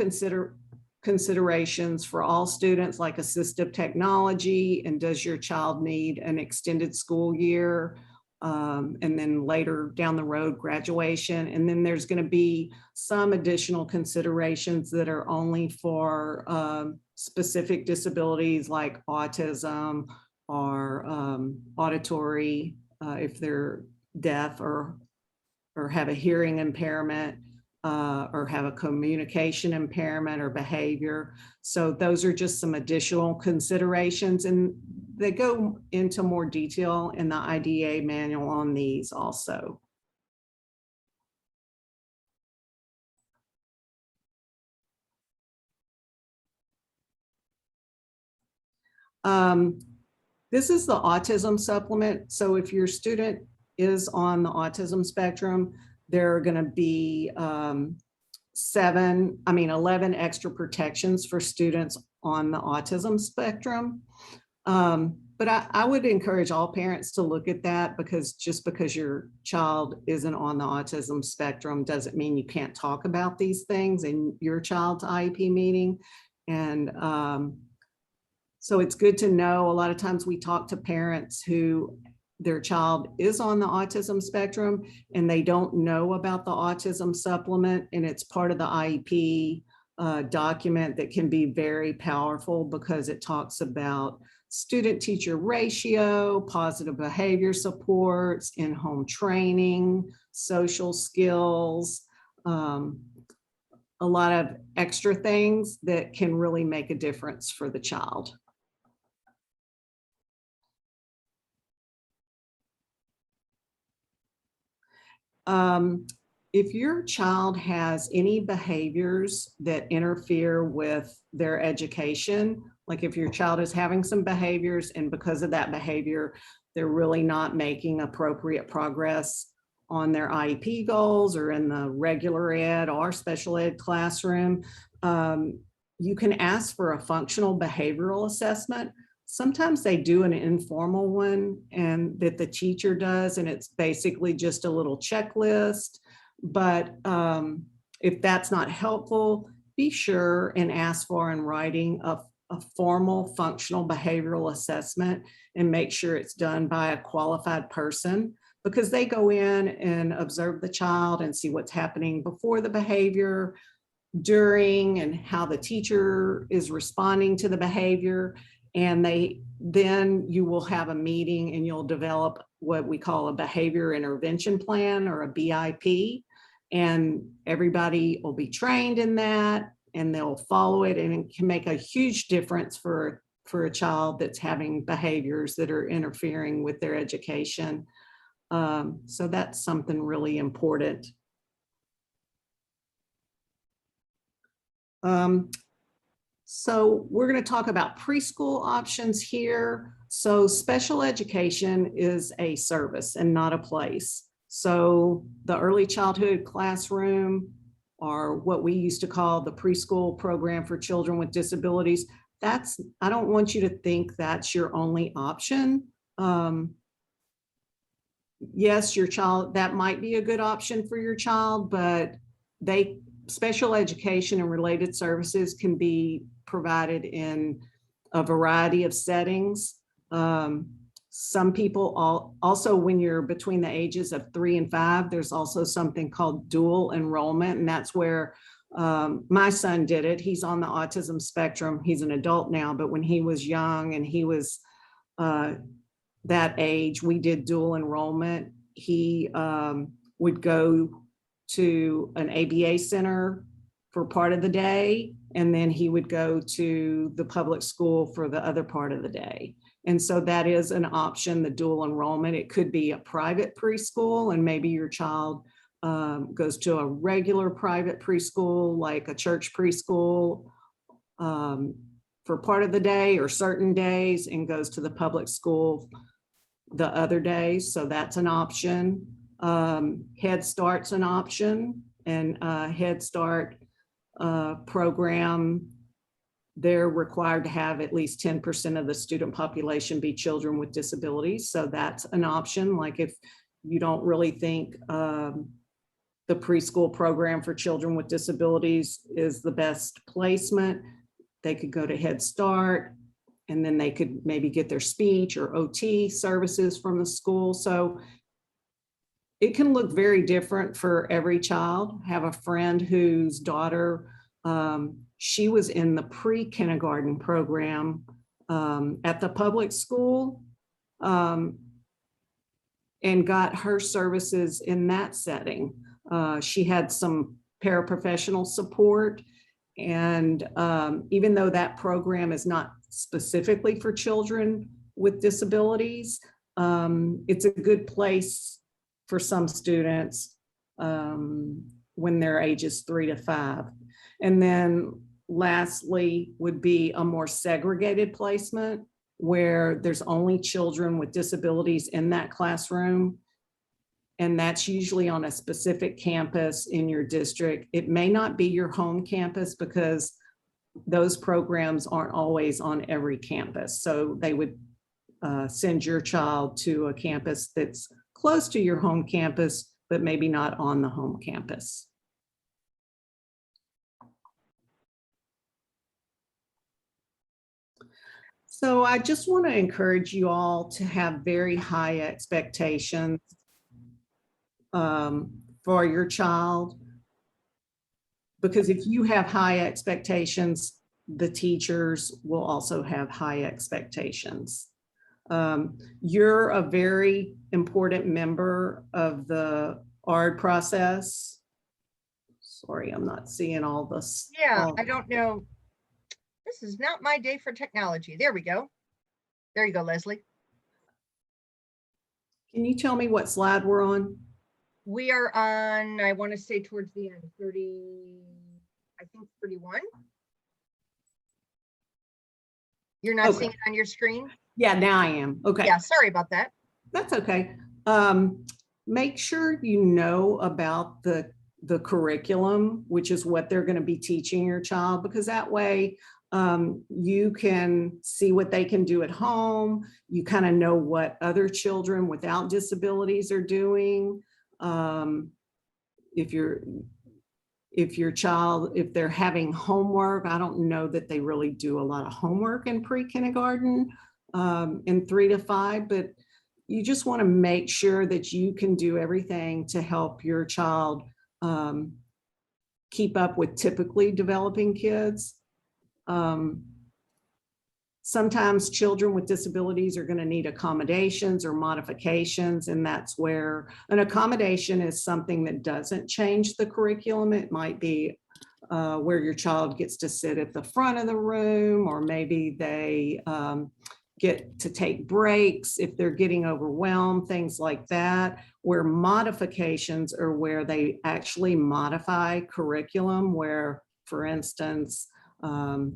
considerations for all students, like assistive technology, and does your child need an extended school year? And then later down the road, graduation. And then there's going to be some additional considerations that are only for specific disabilities like autism or auditory, if they're deaf or have a hearing impairment, or have a communication impairment or behavior. So those are just some additional considerations, and they go into more detail in the IDEA manual on these also. This is the autism supplement. So if your student is on the autism spectrum, there are going to be 11 extra protections for students on the autism spectrum. But I would encourage all parents to look at that, because just because your child isn't on the autism spectrum doesn't mean you can't talk about these things in your child's IEP meeting. And so it's good to know. A lot of times we talk to parents who their child is on the autism spectrum and they don't know about the autism supplement, and it's part of the IEP document that can be very powerful because it talks about student-teacher ratio, positive behavior supports, in-home training, social skills, a lot of extra things that can really make a difference for the child. If your child has any behaviors that interfere with their education, like if your child is having some behaviors and because of that behavior, they're really not making appropriate progress on their IEP goals or in the regular ed or special ed classroom, you can ask for a functional behavioral assessment. Sometimes they do an informal one and that the teacher does, and it's basically just a little checklist. But if that's not helpful, be sure and ask for in writing a formal functional behavioral assessment, and make sure it's done by a qualified person, because they go in and observe the child and see what's happening before the behavior, during, and how the teacher is responding to the behavior. And then you will have a meeting and you'll develop what we call a behavior intervention plan, or a BIP, and everybody will be trained in that and they'll follow it, and it can make a huge difference for a child that's having behaviors that are interfering with their education. So that's something really important. So we're going to talk about preschool options here. So special education is a service and not a place. So the early childhood classroom, or what we used to call the preschool program for children with disabilities, I don't want you to think that's your only option. yes, your child, that might be a good option for your child, but special education and related services can be provided in a variety of settings. Some people also, when you're between the ages of 3 and 5, there's also something called dual enrollment, and that's where my son did it. He's on the autism spectrum. He's an adult now, but when he was young and he was that age, we did dual enrollment. He would go to an ABA center for part of the day, and then he would go to the public school for the other part of the day. And so that is an option, the dual enrollment. It could be a private preschool, and maybe your child goes to a regular private preschool, like a church preschool, for part of the day or certain days, and goes to the public school the other days. So that's an option. Head Start's an option, and Head Start program, they're required to have at least 10% of the student population be children with disabilities. So that's an option. Like if you don't really think the preschool program for children with disabilities is the best placement, they could go to Head Start, and then they could maybe get their speech or OT services from the school. So it can look very different for every child. I have a friend whose daughter, she was in the pre-kindergarten program at the public school, and got her services in that setting. She had some paraprofessional support, and even though that program is not specifically for children with disabilities, it's a good place for some students when their ages 3 to 5. And then lastly would be a more segregated placement where there's only children with disabilities in that classroom. And that's usually on a specific campus in your district. It may not be your home campus because those programs aren't always on every campus. So they would send your child to a campus that's close to your home campus, but maybe not on the home campus. So I just want to encourage you all to have very high expectations for your child, because if you have high expectations, the teachers will also have high expectations. You're a very important member of the ARD process. Sorry, I'm not seeing all this. Yeah, I don't know. This is not my day for technology. There we go. There you go, Leslie. Can you tell me what slide we're on? We are on, I want to say towards the end, 30, I think 31. You're not Okay. seeing it on your screen? Yeah, now I am. Okay. Yeah, sorry about that. That's okay. Make sure you know about the curriculum, which is what they're going to be teaching your child, because that way you can see what they can do at home. You kind of know what other children without disabilities are doing. If they're having homework, I don't know that they really do a lot of homework in pre-kindergarten in 3 to 5, but you just want to make sure that you can do everything to help your child keep up with typically developing kids. Sometimes children with disabilities are going to need accommodations or modifications, and that's where an accommodation is something that doesn't change the curriculum. It might be where your child gets to sit at the front of the room, or maybe they get to take breaks if they're getting overwhelmed, things like that. Where modifications are where they actually modify curriculum, where, for instance,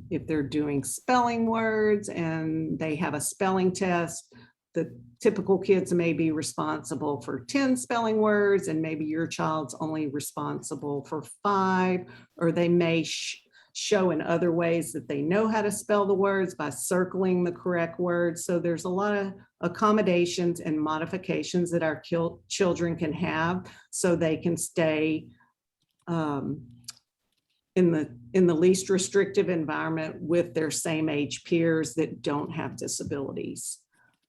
if they're doing spelling words and they have a spelling test, the typical kids may be responsible for 10 spelling words, and maybe your child's only responsible for 5, or they may show in other ways that they know how to spell the words by circling the correct words. So there's a lot of accommodations and modifications that our children can have so they can stay in the least restrictive environment with their same age peers that don't have disabilities.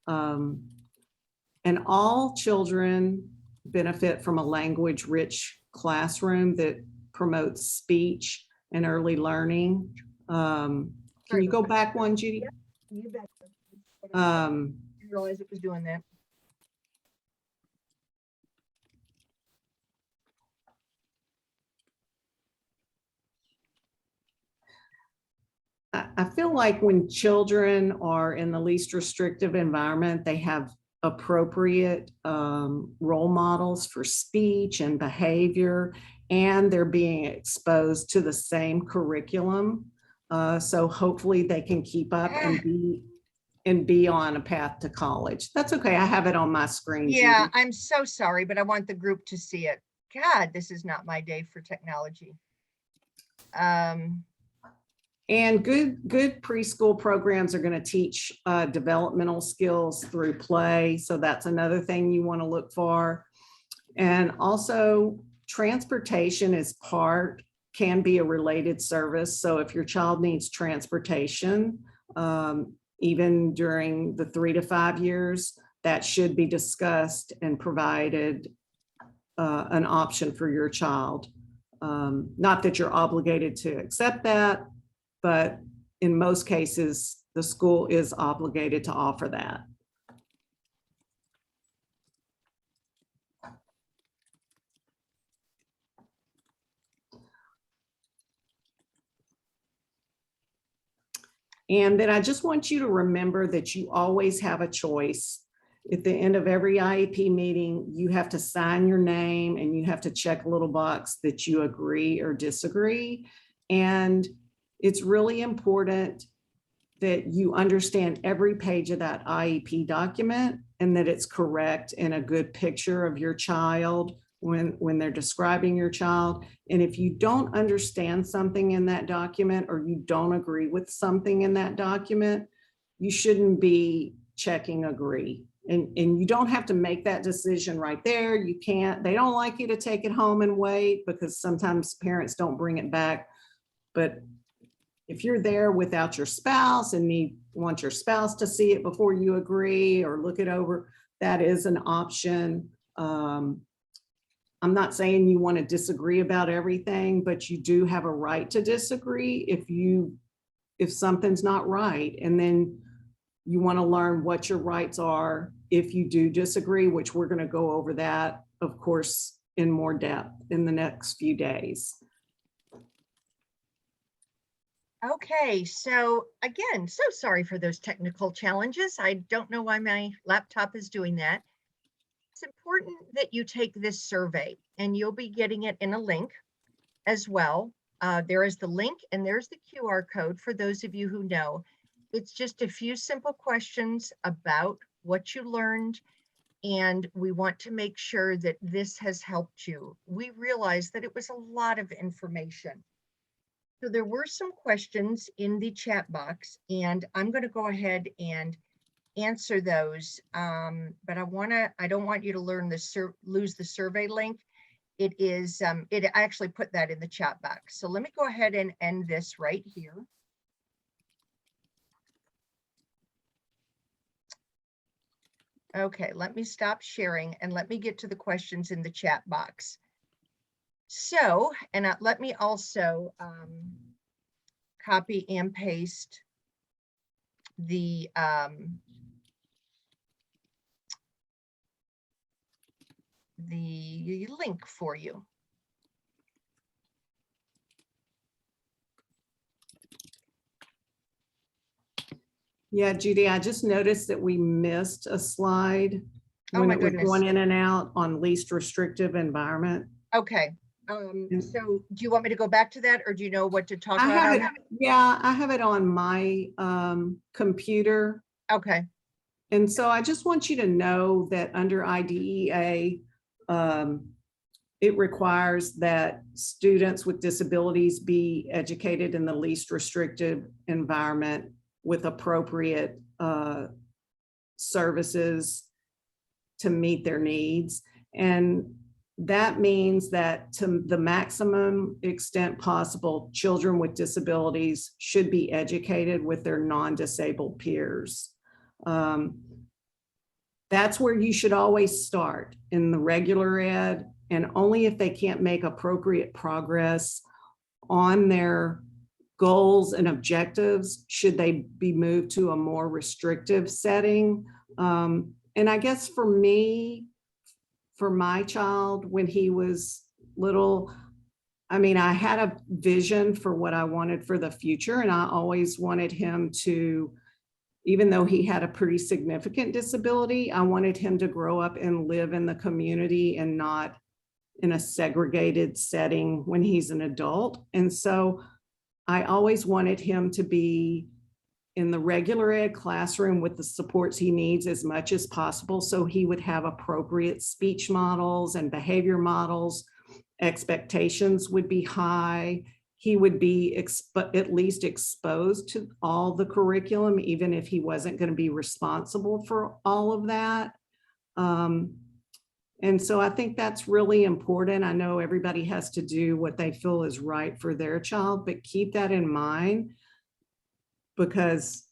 And all children benefit from a language-rich classroom that promotes speech and early learning. Can you go back one, Judy? You bet. Um, Didn't realize it was doing that. I feel like when children are in the least restrictive environment, they have appropriate role models for speech and behavior, and they're being exposed to the same curriculum. So hopefully they can keep up and be on a path to college. That's okay. I have it on my screen. Yeah, Judy. I'm so sorry, but I want the group to see it. God, this is not my day for technology. And good preschool programs are going to teach developmental skills through play. So that's another thing you want to look for. And also transportation can be a related service. So if your child needs transportation, even during the 3 to 5 years, that should be discussed and provided an option for your child. Not that you're obligated to accept that, but in most cases, the school is obligated to offer that. And then I just want you to remember that you always have a choice. At the end of every IEP meeting, you have to sign your name and you have to check a little box that you agree or disagree. And it's really important that you understand every page of that IEP document and that it's correct and a good picture of your child when they're describing your child. And if you don't understand something in that document or you don't agree with something in that document, you shouldn't be checking agree. And you don't have to make that decision right there. You can't, they don't like you to take it home and wait because sometimes parents don't bring it back. But if you're there without your spouse and want your spouse to see it before you agree or look it over, that is an option. I'm not saying you want to disagree about everything, but you do have a right to disagree if something's not right. And then you want to learn what your rights are if you do disagree, which we're going to go over that, of course, in more depth in the next few days. Okay, so again, so sorry for those technical challenges. I don't know why my laptop is doing that. It's important that you take this survey and you'll be getting it in a link as well. There is the link and there's the QR code for those of you who know. It's just a few simple questions about what you learned, and we want to make sure that this has helped you. We realized that it was a lot of information. So there were some questions in the chat box, and I'm going to go ahead and answer those. But I don't want you to lose the survey link. It is, I actually put that in the chat box. So let me go ahead and end this right here. Okay, let me stop sharing and let me get to the questions in the chat box. So, and let me also copy and paste the link for you. Yeah, Judy, I just noticed that we missed a slide Oh when my it was goodness. going in and out on least restrictive environment. Okay. So do you want me to go back to that, or do you know what to talk I about? have it, yeah, I have it on my computer. Okay. And so I just want you to know that under IDEA, it requires that students with disabilities be educated in the least restrictive environment with appropriate services to meet their needs. And that means that to the maximum extent possible, children with disabilities should be educated with their non-disabled peers. That's where you should always start, in the regular ed, and only if they can't make appropriate progress on their goals and objectives should they be moved to a more restrictive setting. And I guess for me, for my child, when he was little, I mean, I had a vision for what I wanted for the future, and I always wanted him to, even though he had a pretty significant disability, I wanted him to grow up and live in the community and not in a segregated setting when he's an adult. And so I always wanted him to be in the regular ed classroom with the supports he needs as much as possible, so he would have appropriate speech models and behavior models. Expectations would be high. He would be at least exposed to all the curriculum, even if he wasn't going to be responsible for all of that. And so I think that's really important. I know everybody has to do what they feel is right for their child, but keep that in mind, because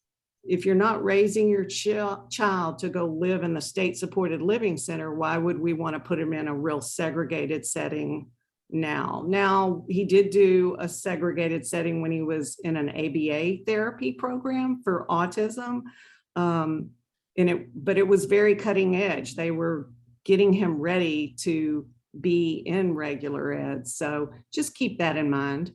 if you're not raising your child to go live in the state supported living center, why would we want to put him in a real segregated setting now? Now, he did do a segregated setting when he was in an ABA therapy program for autism. But it was very cutting edge. They were getting him ready to be in regular ed. So just keep that in mind.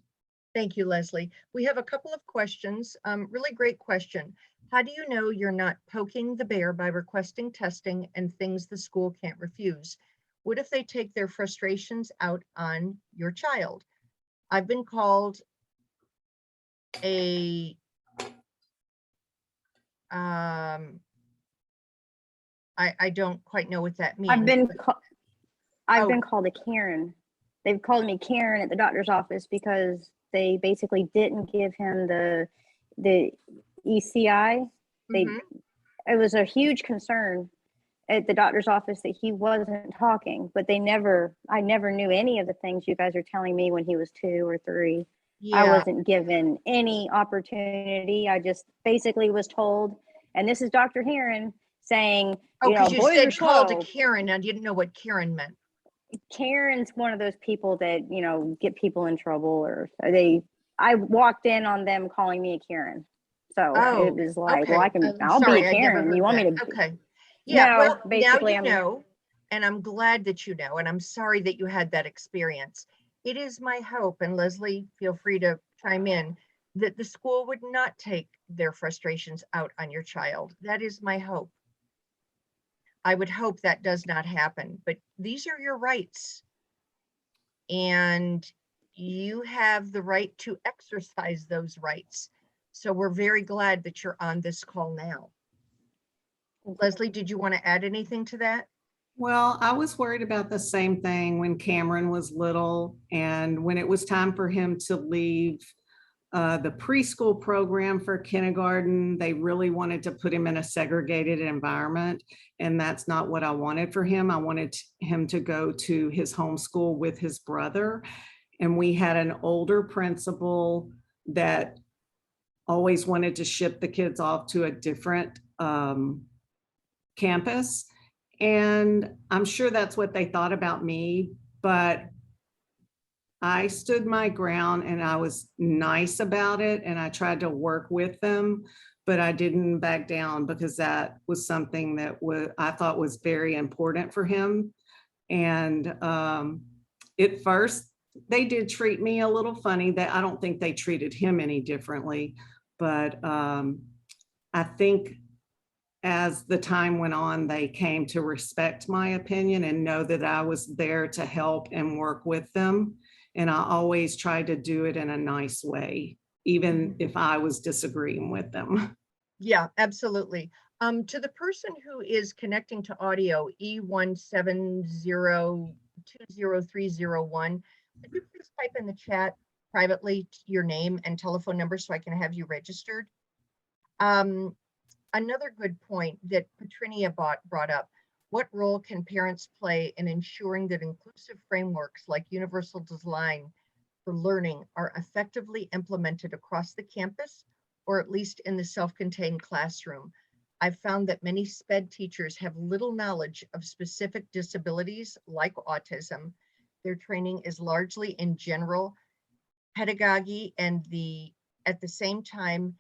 Thank you, Leslie. We have a couple of questions. Really great question. How do you know you're not poking the bear by requesting testing and things the school can't refuse? What if they take their frustrations out on your child? I've been called a I don't quite know what that means. I've Oh. been called a Karen. They've called me Karen at the doctor's office because they basically didn't give him the ECI. Mhm. It was a huge concern at the doctor's office that he wasn't talking, but I never knew any of the things you guys are telling me when he was 2 or 3. I Yeah. wasn't given any opportunity. I just basically was told, and this is Dr. Heron saying, Oh, because you boys said are called slow. a Karen. I didn't know what Karen meant. Karen's one of those people that, get people in trouble, or I walked in on them calling me a Karen. So Oh, it was like, okay. well, I'll Sorry, be a I never Karen. heard You want me that. to? Okay. Yeah, No, well, now basically, you know, and I'm glad that you know, and I'm sorry that you had that experience. It is my hope, and Leslie, feel free to chime in, that the school would not take their frustrations out on your child. That is my hope. I would hope that does not happen, but these are your rights. And you have the right to exercise those rights. So we're very glad that you're on this call now. Leslie, did you want to add anything to that? Well, I was worried about the same thing when Cameron was little, and when it was time for him to leave the preschool program for kindergarten, they really wanted to put him in a segregated environment, and that's not what I wanted for him. I wanted him to go to his homeschool with his brother, and we had an older principal that always wanted to ship the kids off to a different campus. And I'm sure that's what they thought about me, but I stood my ground and I was nice about it, and I tried to work with them, but I didn't back down because that was something that I thought was very important for him. And at first, they did treat me a little funny. That I don't think they treated him any differently, but I think as the time went on, they came to respect my opinion and know that I was there to help and work with them. And I always tried to do it in a nice way, even if I was disagreeing with them. Yeah, absolutely. To the person who is connecting to audio, E1709, 20301. Could you please type in the chat privately your name and telephone number so I can have you registered? Another good point that Petrinia brought up, what role can parents play in ensuring that inclusive frameworks like universal design for learning are effectively implemented across the campus, or at least in the self-contained classroom? I've found that many SPED teachers have little knowledge of specific disabilities like autism. Their training is largely in general pedagogy, and at the same time,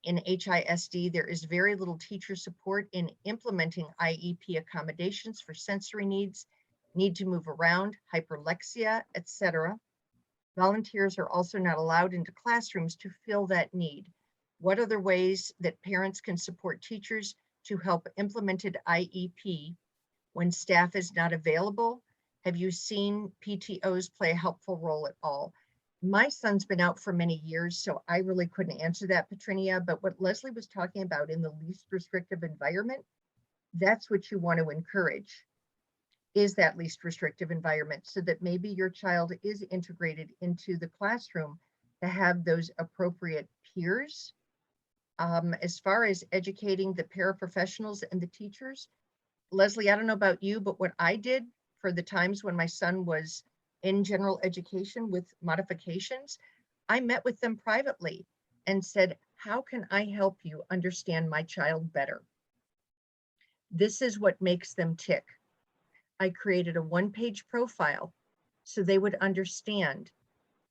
in HISD, there is very little teacher support in implementing IEP accommodations for sensory needs, need to move around, hyperlexia, etc. Volunteers are also not allowed into classrooms to fill that need. What other ways that parents can support teachers to help implemented IEP when staff is not available? Have you seen PTOs play a helpful role at all? My son's been out for many years, so I really couldn't answer that, Petrinia, but what Leslie was talking about in the least restrictive environment, that's what you want to encourage, is that least restrictive environment, so that maybe your child is integrated into the classroom to have those appropriate peers. As far as educating the paraprofessionals and the teachers, Leslie, I don't know about you, but what I did for the times when my son was in general education with modifications, I met with them privately and said, how can I help you understand my child better? This is what makes them tick. I created a one-page profile so they would understand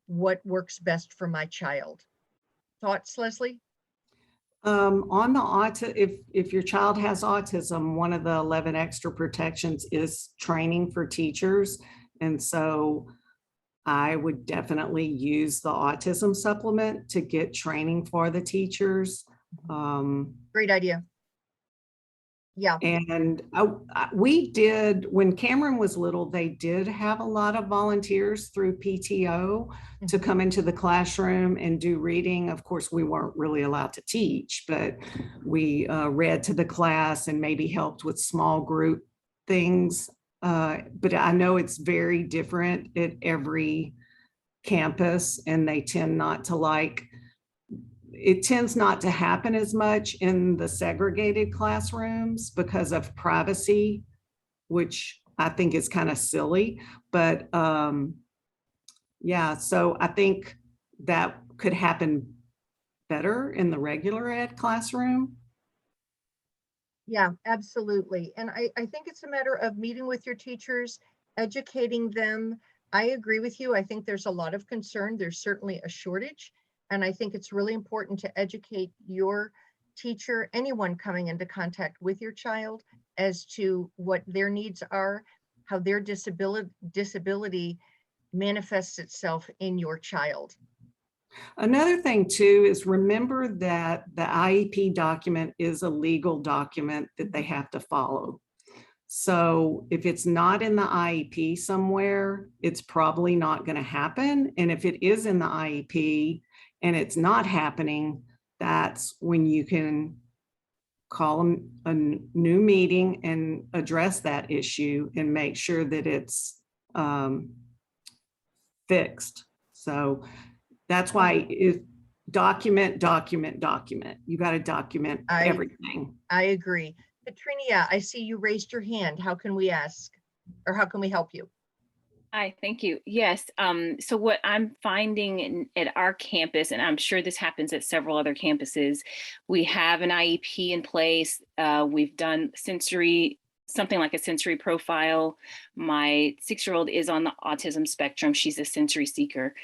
what works best for my child. Thoughts, Leslie? On the if your child has autism, one of the 11 extra protections is training for teachers. And so I would definitely use the autism supplement to get training for the teachers. Great idea. Yeah. And we did, when Cameron was little, they did have a lot of volunteers through PTO to come into the classroom and do reading. Of course, we weren't really allowed to teach, but we read to the class and maybe helped with small group things. But I know it's very different at every campus, and they tend not to it tends not to happen as much in the segregated classrooms because of privacy, which I think is kind of silly. But yeah, so I think that could happen better in the regular ed classroom. Yeah, absolutely. And I think it's a matter of meeting with your teachers, educating them. I agree with you. I think there's a lot of concern. There's certainly a shortage. And I think it's really important to educate your teacher, anyone coming into contact with your child, as to what their needs are, how their disability manifests itself in your child. Another thing too is remember that the IEP document is a legal document that they have to follow. So if it's not in the IEP somewhere, it's probably not going to happen. And if it is in the IEP and it's not happening, that's when you can call a new meeting and address that issue and make sure that it's fixed. So that's why document. You got to document everything. I agree. Petrinia, I see you raised your hand. How can we ask, or how can we help you? Hi, thank you. Yes. So what I'm finding at our campus, and I'm sure this happens at several other campuses, we have an IEP in place. We've done something like a sensory profile. My 6-year-old is on the autism spectrum. She's a sensory seeker.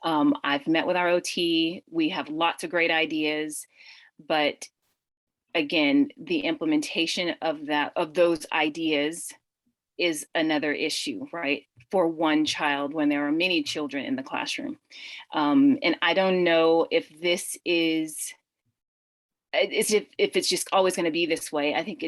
I've met with our OT. We have lots of great ideas, but again, the implementation of those ideas is another issue, right? For one child when there are many children in the classroom. And I don't know if this is, if it's just always going to be this way. I think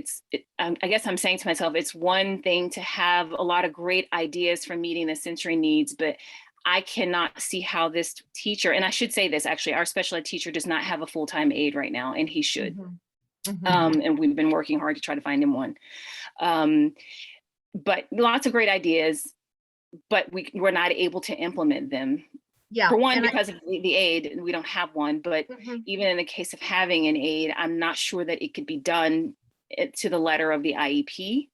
I guess I'm saying to myself, it's one thing to have a lot of great ideas for meeting the sensory needs, but I cannot see how this teacher, and I should say this, actually, our special ed teacher does not have a full-time aide right now, and he should. And we've been working hard to try to find him one. But lots of great ideas. but we're not able to implement them. Yeah. For one, and I- because of the aid, and we don't have one, but Mhm. even in the case of having an aid, I'm not sure that it could be done to the letter of the IEP.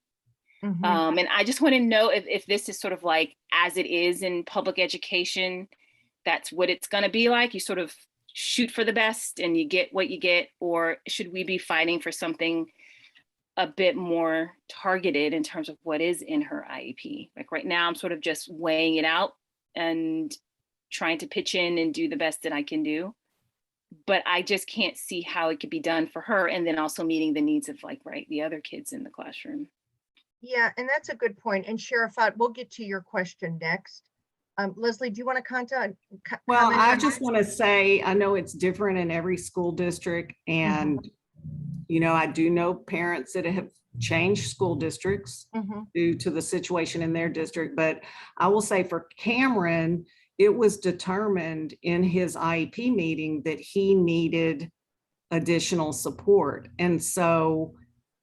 Mhm. And I just want to know if this is sort of like, as it is in public education, that's what it's going to be like. You sort of shoot for the best and you get what you get, or should we be fighting for something a bit more targeted in terms of what is in her IEP? Like right now, I'm sort of just weighing it out and trying to pitch in and do the best that I can do. But I just can't see how it could be done for her, and then also meeting the needs of like, right, the other kids in the classroom. Yeah, and that's a good point. And Sheriff, we'll get to your question next. Leslie, do you want to comment? Well, I on just that? want to say, I know it's different in every school district, and, you know, I do know parents that have changed school districts Mhm. due to the situation in their district, but I will say for Cameron, it was determined in his IEP meeting that he needed additional support. And so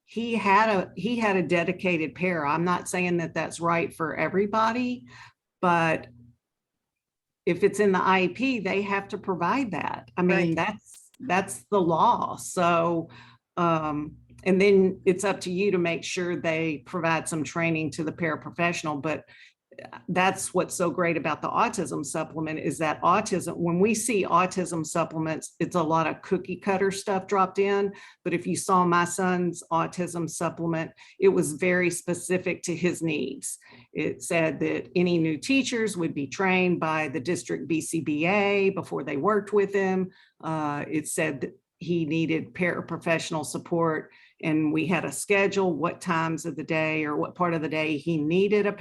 he had a dedicated pair. I'm not saying that that's right for everybody, but if it's in the IEP, they have to provide that. I mean, Right. that's the law. So, and then it's up to you to make sure they provide some training to the paraprofessional. But that's what's so great about the autism supplement is that when we see autism supplements, it's a lot of cookie cutter stuff dropped in. But if you saw my son's autism supplement, it was very specific to his needs. It said that any new teachers would be trained by the district BCBA before they worked with him. It said that he needed paraprofessional support, and we had a schedule, what times of the day or what part of the day he needed a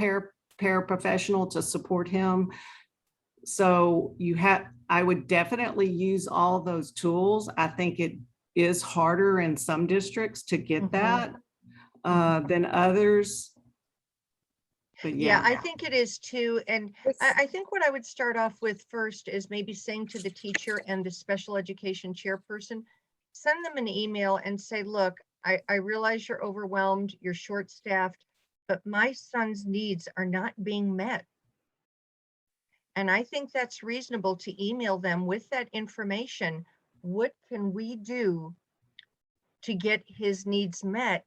paraprofessional to support him. So I would definitely use all those tools. I think it is harder in some districts to get Mhm. that than others. But Yeah, yeah. I think it is too. And I think what I would start off with first is maybe saying to the teacher and the special education chairperson, send them an email and say, look, I realize you're overwhelmed, you're short-staffed, but my son's needs are not being met. And I think that's reasonable to email them with that information. What can we do to get his needs met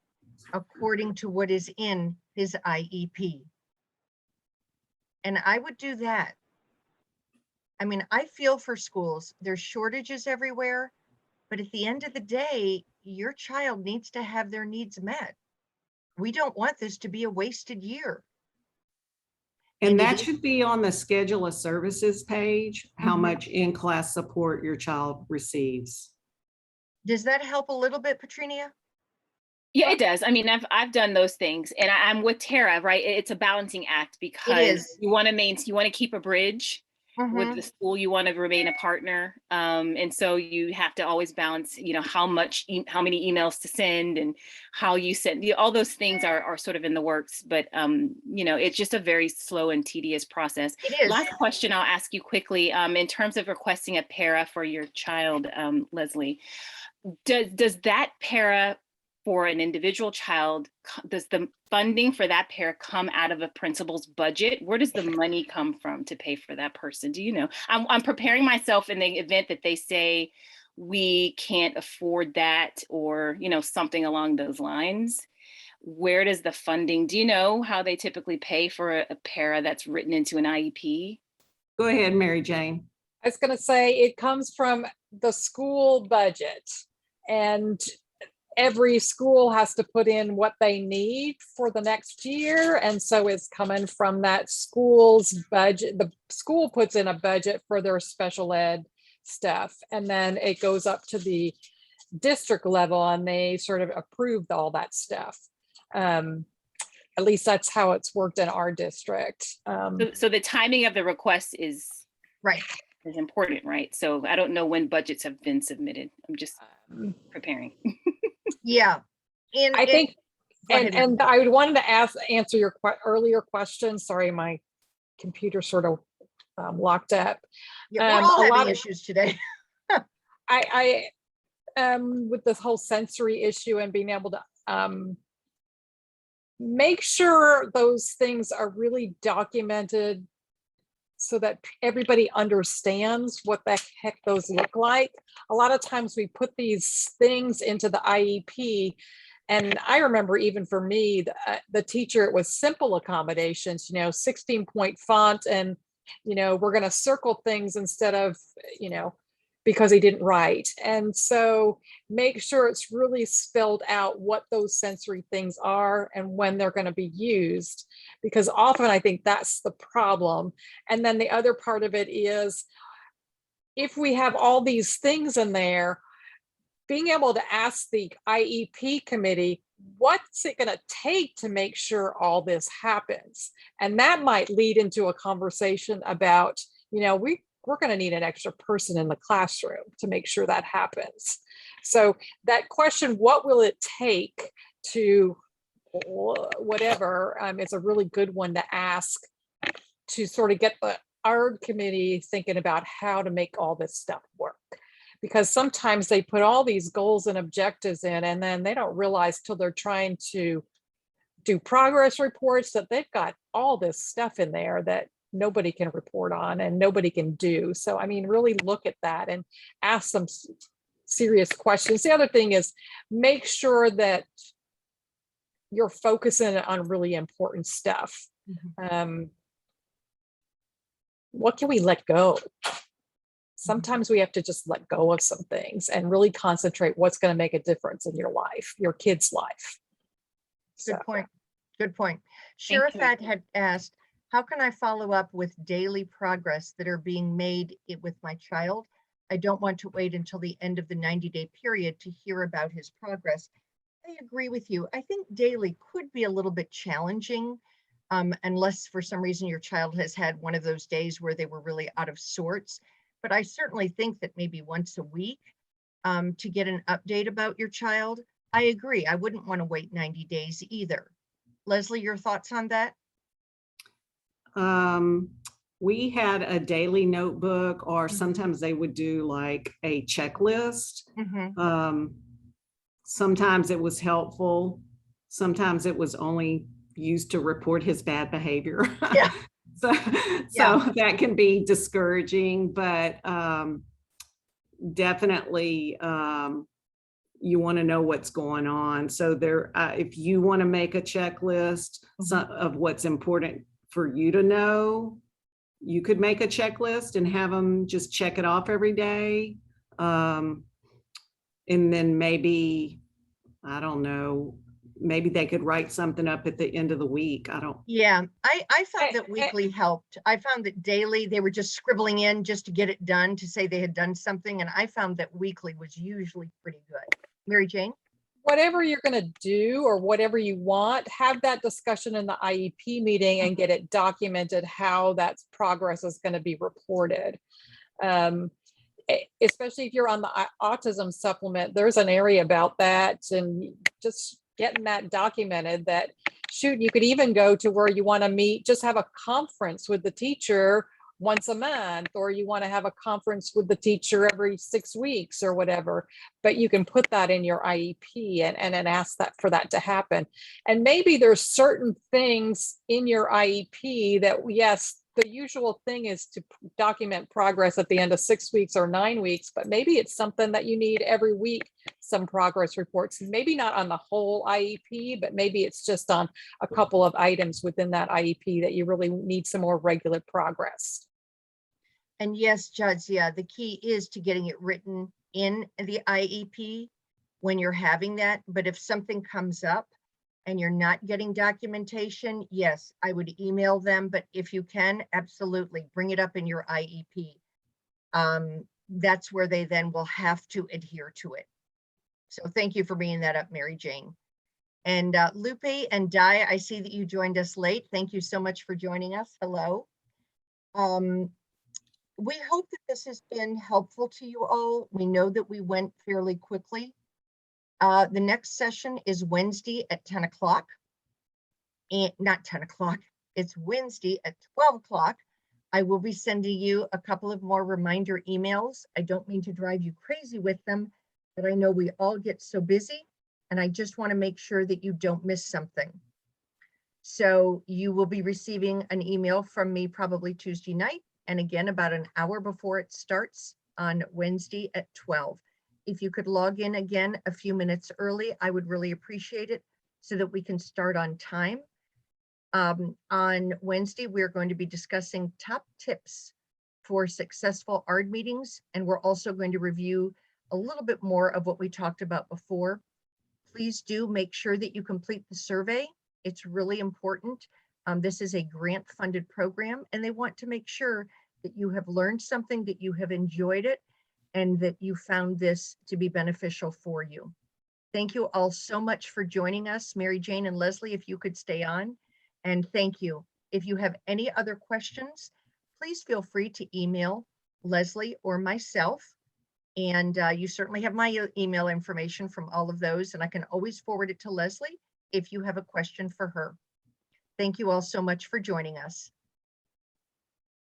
according to what is in his IEP? And I would do that. I mean, I feel for schools. There's shortages everywhere, but at the end of the day, your child needs to have their needs met. We don't want this to be a wasted year. And it that is- should be on the schedule of services page, how Mhm. much in-class support your child receives. Does that help a little bit, Petrinia? Yeah, it does. I mean, I've done those things, and I'm with Tara, right? It's a balancing act because is. you want to keep a bridge with Mhm. the school, you want to remain a partner, and so you have to always balance, you know, how many emails to send and how you send. All those things are sort of in the works, but you know, it's just a very slow and tedious process. It is. Last question I'll ask you quickly, in terms of requesting a para for your child, Leslie, does that para for an individual child, does the funding for that pair come out of a principal's budget? Where does the money come from to pay for that person? Do you know? I'm preparing myself in the event that they say we can't afford that, or, you know, something along those lines. Where does the funding, do you know how they typically pay for a para that's written into an IEP? Go ahead, Mary Jane. I was going to say it comes from the school budget, and every school has to put in what they need for the next year. And so it's coming from that school's budget. The school puts in a budget for their special ed stuff, and then it goes up to the district level and they sort of approved all that stuff. At least that's how it's worked in our district. So the timing of the request is Right. is important, right? So I don't know when budgets have been submitted. I'm just preparing. Yeah. And I think, Go ahead, and I would wanted to answer your earlier question. Sorry, my computer sort of locked up. yeah, we're a all lot having of- issues today. I with this whole sensory issue and being able to make sure those things are really documented so that everybody understands what the heck those look like. A lot of times we put these things into the IEP. And I remember even for me, the teacher, it was simple accommodations, 16-point font, and, we're going to circle things instead of, because he didn't write. And so make sure it's really spelled out what those sensory things are and when they're going to be used, because often I think that's the problem. And then the other part of it is, if we have all these things in there, being able to ask the IEP committee, what's it going to take to make sure all this happens? And that might lead into a conversation about, we're going to need an extra person in the classroom to make sure that happens. So that question, what will it take to whatever, is a really good one to ask, to sort of get the ARD committee thinking about how to make all this stuff work. Because sometimes they put all these goals and objectives in, and then they don't realize till they're trying to do progress reports that they've got all this stuff in there that nobody can report on and nobody can do. So, I mean, really look at that and ask some serious questions. The other thing is, make sure that you're focusing on really important stuff. What can we let go? Sometimes we have to just let go of some things and really concentrate what's going to make a difference in your life, your kid's life. Good point. Good point. Thank you. Sharifat had asked, how can I follow up with daily progress that are being made with my child? I don't want to wait until the end of the 90-day period to hear about his progress. I agree with you. I think daily could be a little bit challenging, unless for some reason your child has had one of those days where they were really out of sorts. But I certainly think that maybe once a week to get an update about your child. I agree. I wouldn't want to wait 90 days either. Leslie, your thoughts on that? We had a daily notebook, or sometimes they would do like a checklist. Sometimes it was helpful. Sometimes it was only used to report his bad behavior. Yeah. So that can be discouraging, but definitely you want to know what's going on. So there, if you want to make a checklist of what's important for you to know, you could make a checklist and have them just check it off every day. And then maybe, I don't know, maybe they could write something up at the end of the week. Yeah, I found that weekly helped. I found that daily they were just scribbling in just to get it done, to say they had done something. And I found that weekly was usually pretty good. Mary Jane? Whatever you're going to do or whatever you want, have that discussion in the IEP meeting and get it documented how that progress is going to be reported. Especially if you're on the autism supplement, there's an area about that, and just getting that documented. That, shoot, you could even go to where you want to meet, just have a conference with the teacher once a month, or you want to have a conference with the teacher every 6 weeks or whatever, but you can put that in your IEP and ask that for that to happen. And maybe there's certain things in your IEP that, yes, the usual thing is to document progress at the end of 6 weeks or 9 weeks, but maybe it's something that you need every week, some progress reports, maybe not on the whole IEP, but maybe it's just on a couple of items within that IEP that you really need some more regular progress. And yes, Jadzia, the key is to getting it written in the IEP when you're having that. But if something comes up and you're not getting documentation, yes, I would email them. But if you can, absolutely bring it up in your IEP. That's where they then will have to adhere to it. So thank you for bringing that up, Mary Jane. And Lupe and Di, I see that you joined us late. Thank you so much for joining us. Hello. We hope that this has been helpful to you all. We know that we went fairly quickly. The next session is Wednesday at 10 o'clock. And not 10 o'clock, it's Wednesday at 12 o'clock. I will be sending you a couple of more reminder emails. I don't mean to drive you crazy with them, but I know we all get so busy, and I just want to make sure that you don't miss something. So you will be receiving an email from me probably Tuesday night, and again about an hour before it starts on Wednesday at 12. If you could log in again a few minutes early, I would really appreciate it so that we can start on time. On Wednesday, we're going to be discussing top tips for successful ARD meetings, and we're also going to review a little bit more of what we talked about before. Please do make sure that you complete the survey. It's really important. This is a grant-funded program, and they want to make sure that you have learned something, that you have enjoyed it, and that you found this to be beneficial for you. Thank you all so much for joining us. Mary Jane and Leslie, if you could stay on. And thank you. If you have any other questions, please feel free to email Leslie or myself. And you certainly have my email information from all of those, and I can always forward it to Leslie if you have a question for her. Thank you all so much for joining us.